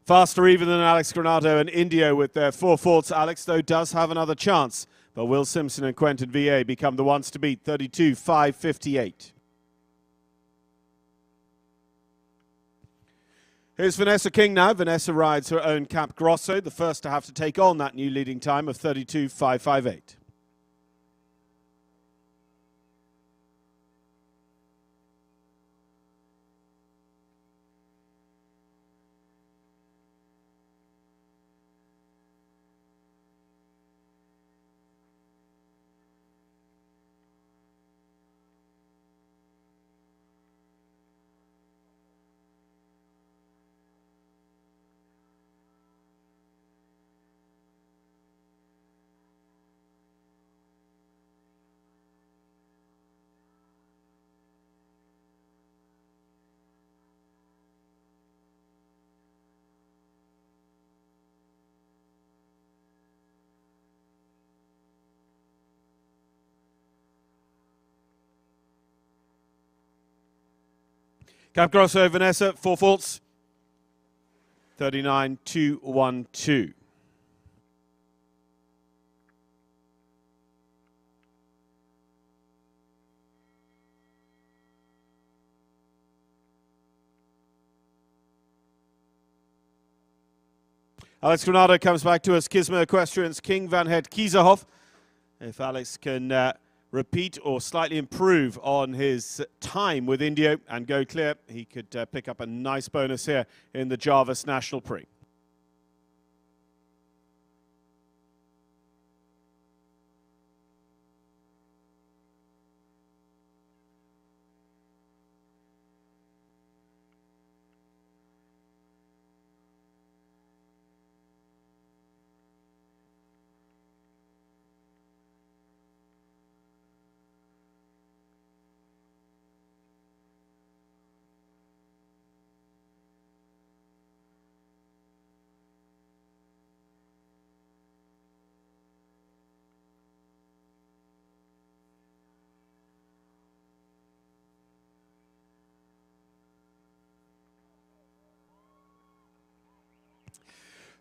Faster even than Alex Granato and Indio with their 4 faults. Alex, though, does have another chance. But Will Simpson and Quentin VA become the ones to beat, 32.558. Here's Vanessa King now. Vanessa rides her own Cap Grosso, the first to have to take on that new leading time of 32.558. Cap Grosso, Vanessa, 4 faults, 39.212. Alex Granato comes back to us. Kisma Equestrians, King Van Het Kieserhof. If Alex can repeat or slightly improve on his time with Indio and go clear, he could pick up a nice bonus here in the Jarvis National Prix.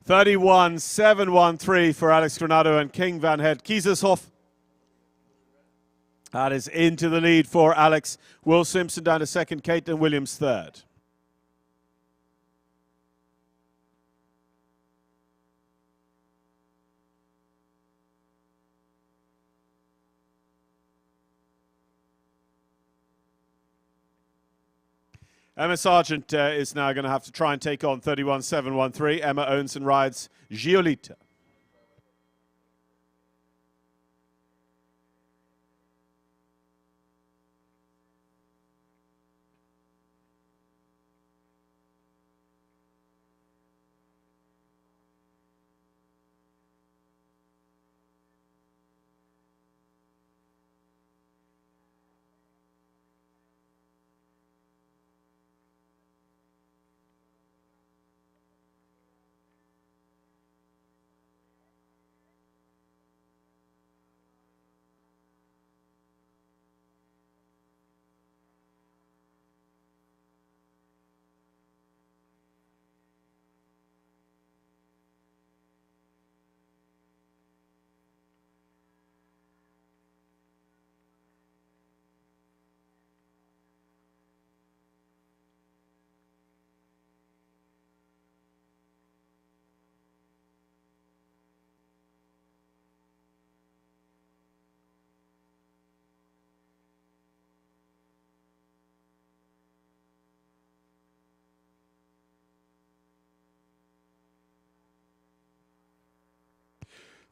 (31.713) for Alex Granato and King Van Het Kiesershof. That is into the lead for Alex. Will Simpson down to second, Caitlin Williams third. Emma Sargent is now going to have to try and take on 31.713. Emma owns and rides Giolita.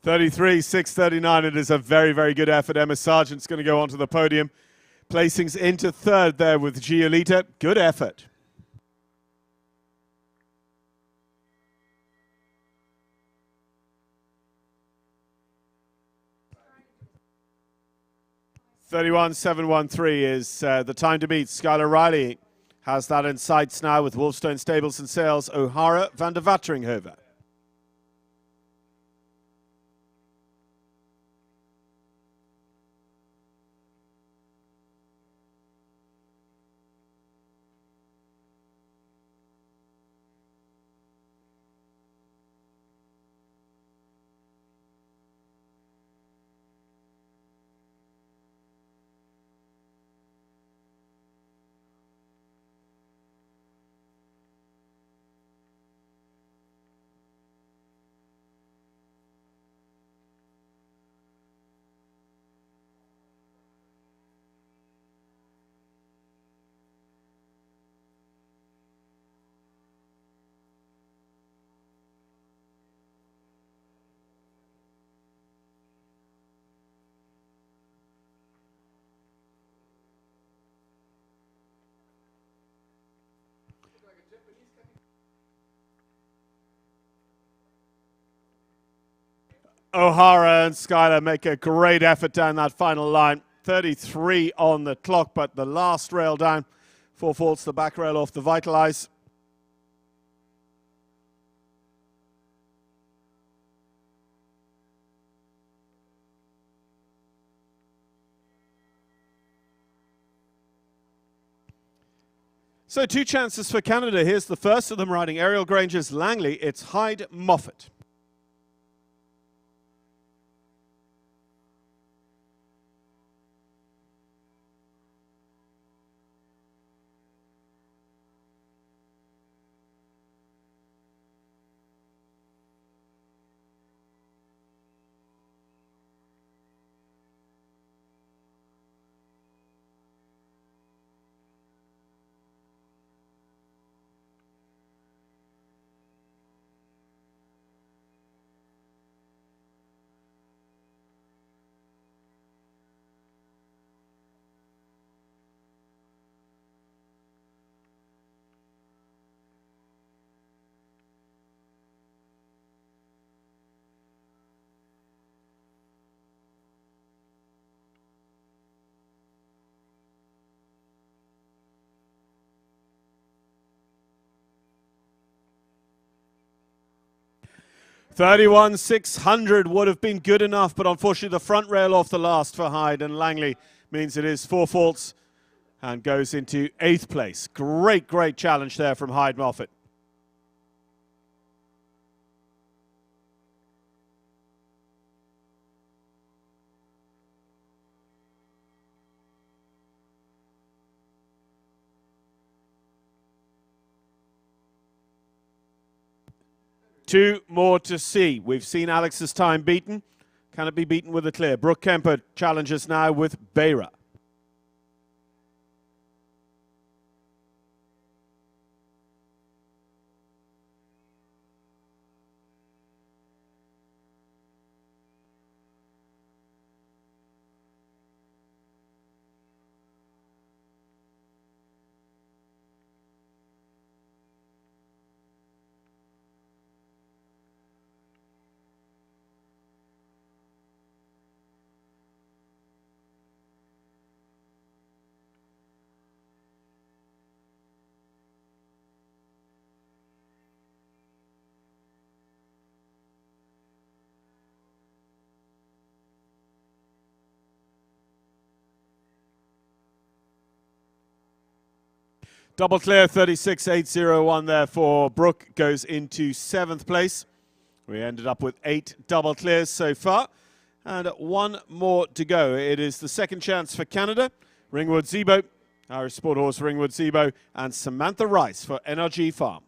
(33.639). It is a very, very good effort. Emma Sargent's going to go onto the podium. Placings into third there with Giolita. Good effort. (31.713) is the time to beat. Skylar Riley has that in sights now with Wolfstone Stables and Sales, O'Hara, van der Wateringhoven. O'Hara and Skyler make a great effort down that final line. 33 on the clock, but the last rail down. 4 faults, the back rail off the Vitalize. So 2 chances for Canada. Here's the first of them riding Ariel Granger's Langley. It's Hyde Moffat. $31,600 would have been good enough, but unfortunately the front rail off the last for Hyde, and Langley means it is 4 faults and goes into 8th place. Great, great challenge there from Hyde Moffat. Two more to see. We've seen Alex's time beaten. Can it be beaten with a clear? Brooke Kemper challenges now with Beira. Double clear, 36,801 there for Brooke, goes into 7th place. We ended up with 8 double clears so far, and 1 more to go. It is the second chance for Canada. Ringwood Zebo, Irish Sport Horse Ringwood Zebo, and Samantha Rice for NRG Farm.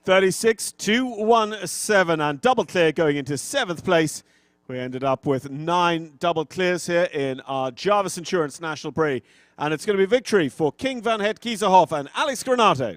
$36,217 and double clear going into 7th place. We ended up with 9 double clears here in our Jarvis Insurance National Prix. And it's going to be victory for King Van Het Kieserhoff and Alex Granato.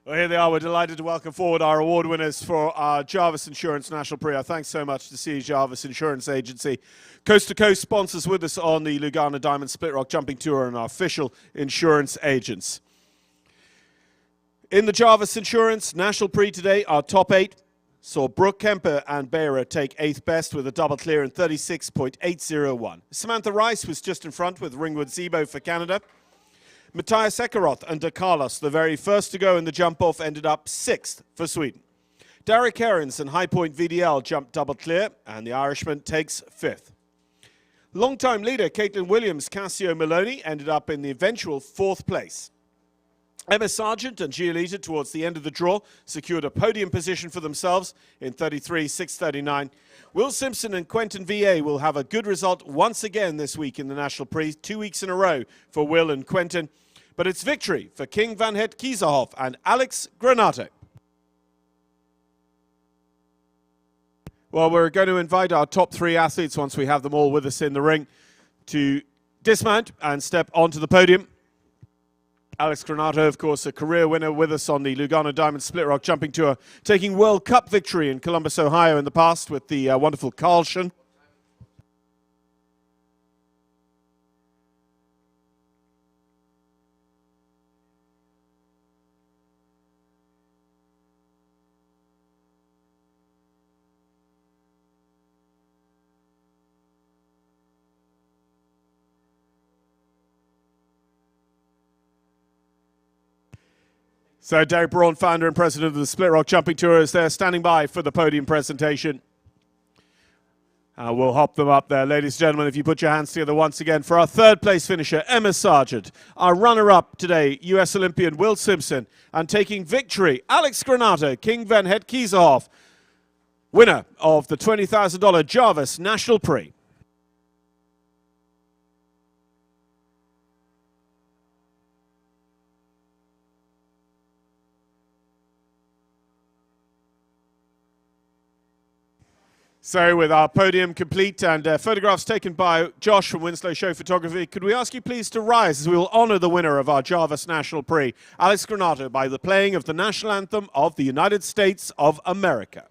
Well, here they are. We're delighted to welcome forward our award winners for our Jarvis Insurance National Prix. Thanks so much to CE Jarvis Insurance Agency. Coast to Coast sponsors with us on the Lugano Diamond Split Rock Jumping Tour and our official insurance agents. In the Jarvis Insurance National Prix today, our top 8 saw Brooke Kemper and Beira take 8th best with a double clear in 36.801. Samantha Rice was just in front with Ringwood Zebo for Canada. Matthias Ekaroth and De Carlos, the very first to go in the jump-off, ended up 6th for Sweden. Derek Herrens and High Point VDL jumped double clear, and the Irishman takes 5th. Long-time leader Caitlin Williams, Cassio Maloney, ended up in the eventual 4th place. Emma Sargent and Giolita, towards the end of the draw, secured a podium position for themselves in 33.639. Will Simpson and Quentin VA will have a good result once again this week in the National Prix, 2 weeks in a row for Will and Quentin. But it's victory for King van Het Kieserhof and Alex Granato. Well, we're going to invite our top 3 athletes, once we have them all with us in the ring, to dismount and step onto the podium. Alex Granato, of course, a career winner with us on the Lugano Diamond Split Rock Jumping Tour, taking World Cup victory in Columbus, Ohio in the past with the wonderful Carlson. So Derek Braun, founder and president of the Split Rock Jumping Tour, is there standing by for the podium presentation. We'll hop them up there. Ladies and gentlemen, if you put your hands together once again for our 3rd place finisher, Emma Sargent. Our runner-up today, US Olympian Will Simpson. And taking victory, Alex Granato, King van Het Kieserhof, winner of the $20,000 Jarvis National Prix. So with our podium complete and photographs taken by Josh from Winslow Show Photography, could we ask you please to rise as we will honour the winner of our Jarvis National Prix, Alex Granato, by the playing of the national anthem of the United States of America.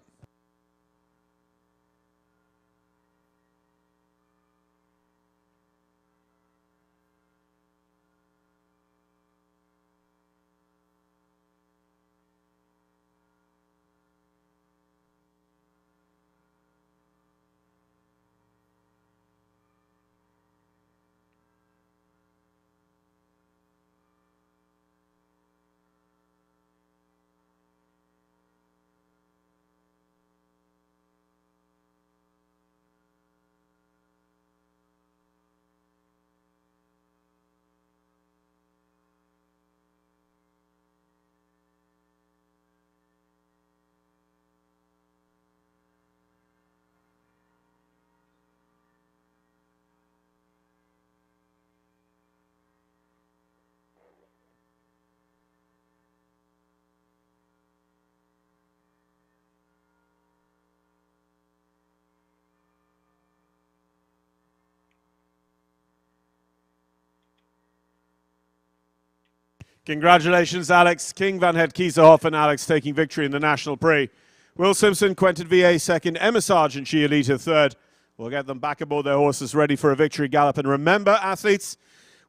Congratulations, Alex. King van Het Kieserhof and Alex taking victory in the National Prix. Will Simpson, Quentin VA 2nd, Emma Sargent, Giolita 3rd. We'll get them back aboard their horses ready for a victory gallop. And remember, athletes,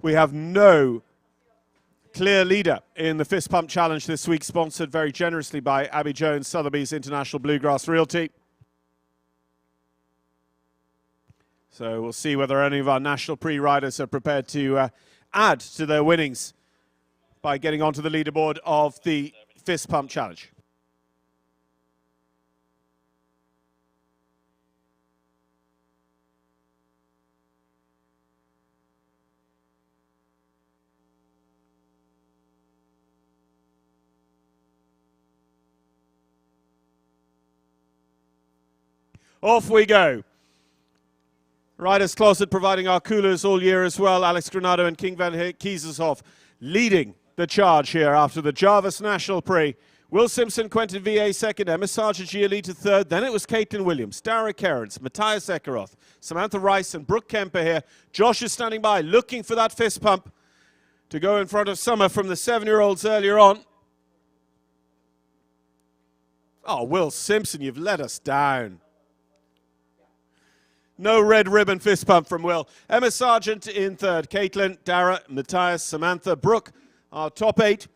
we have no clear leader in the Fist Pump Challenge this week, sponsored very generously by Abby Jones, Sotheby's International Bluegrass Realty. So we'll see whether any of our National Prix riders are prepared to add to their winnings by getting onto the leaderboard of the Fist Pump Challenge. Off we go. Riders Closet providing our coolers all year as well. Alex Granato and King van Het Kieserhof leading the charge here after the Jarvis National Prix. Will Simpson, Quentin VA 2nd, Emma Sargent, Giolita 3rd. Then it was Caitlin Williams, Derek Herrens, Matthias Ekaroth, Samantha Rice and Brooke Kemper here. Josh is standing by looking for that fist pump to go in front of Summer from the 7-year-olds earlier on. Oh, Will Simpson, you've let us down. No red ribbon fist pump from Will. Emma Sargent in third. Caitlin, Dara, Matthias, Samantha, Brooke, our top 8.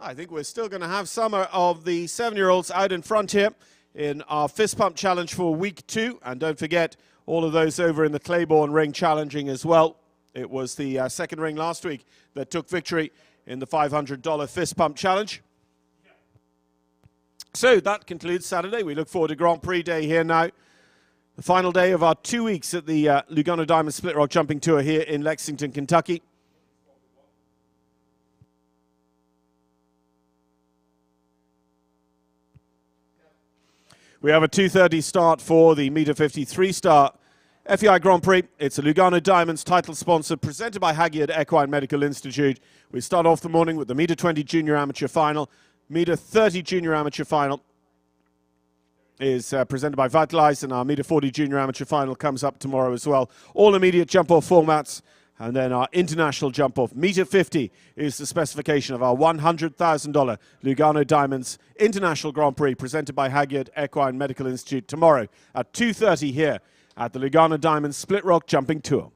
I think we're still going to have some of the 7-year-olds out in front here in our fist pump challenge for week 2. And don't forget all of those over in the Claiborne ring challenging as well. It was the second ring last week that took victory in the $500 fist pump challenge. So that concludes Saturday. We look forward to Grand Prix Day here now. The final day of our 2 weeks at the Lugano Diamond Split Rock Jumping Tour here in Lexington, Kentucky. We have a 2:30 start for the meter 53 star FEI Grand Prix. It's a Lugano Diamonds title sponsor presented by Hagyard Equine Medical Institute. We start off the morning with the meter 20 junior amateur final. Meter 30 junior amateur final is presented by Vitalize, and our meter 40 junior amateur final comes up tomorrow as well. All immediate jump-off formats, and then our international jump-off. Meter 50 is the specification of our $100,000 Lugano Diamonds International Grand Prix presented by Hagyard Equine Medical Institute tomorrow at 2:30 here at the Lugano Diamonds Split Rock Jumping Tour.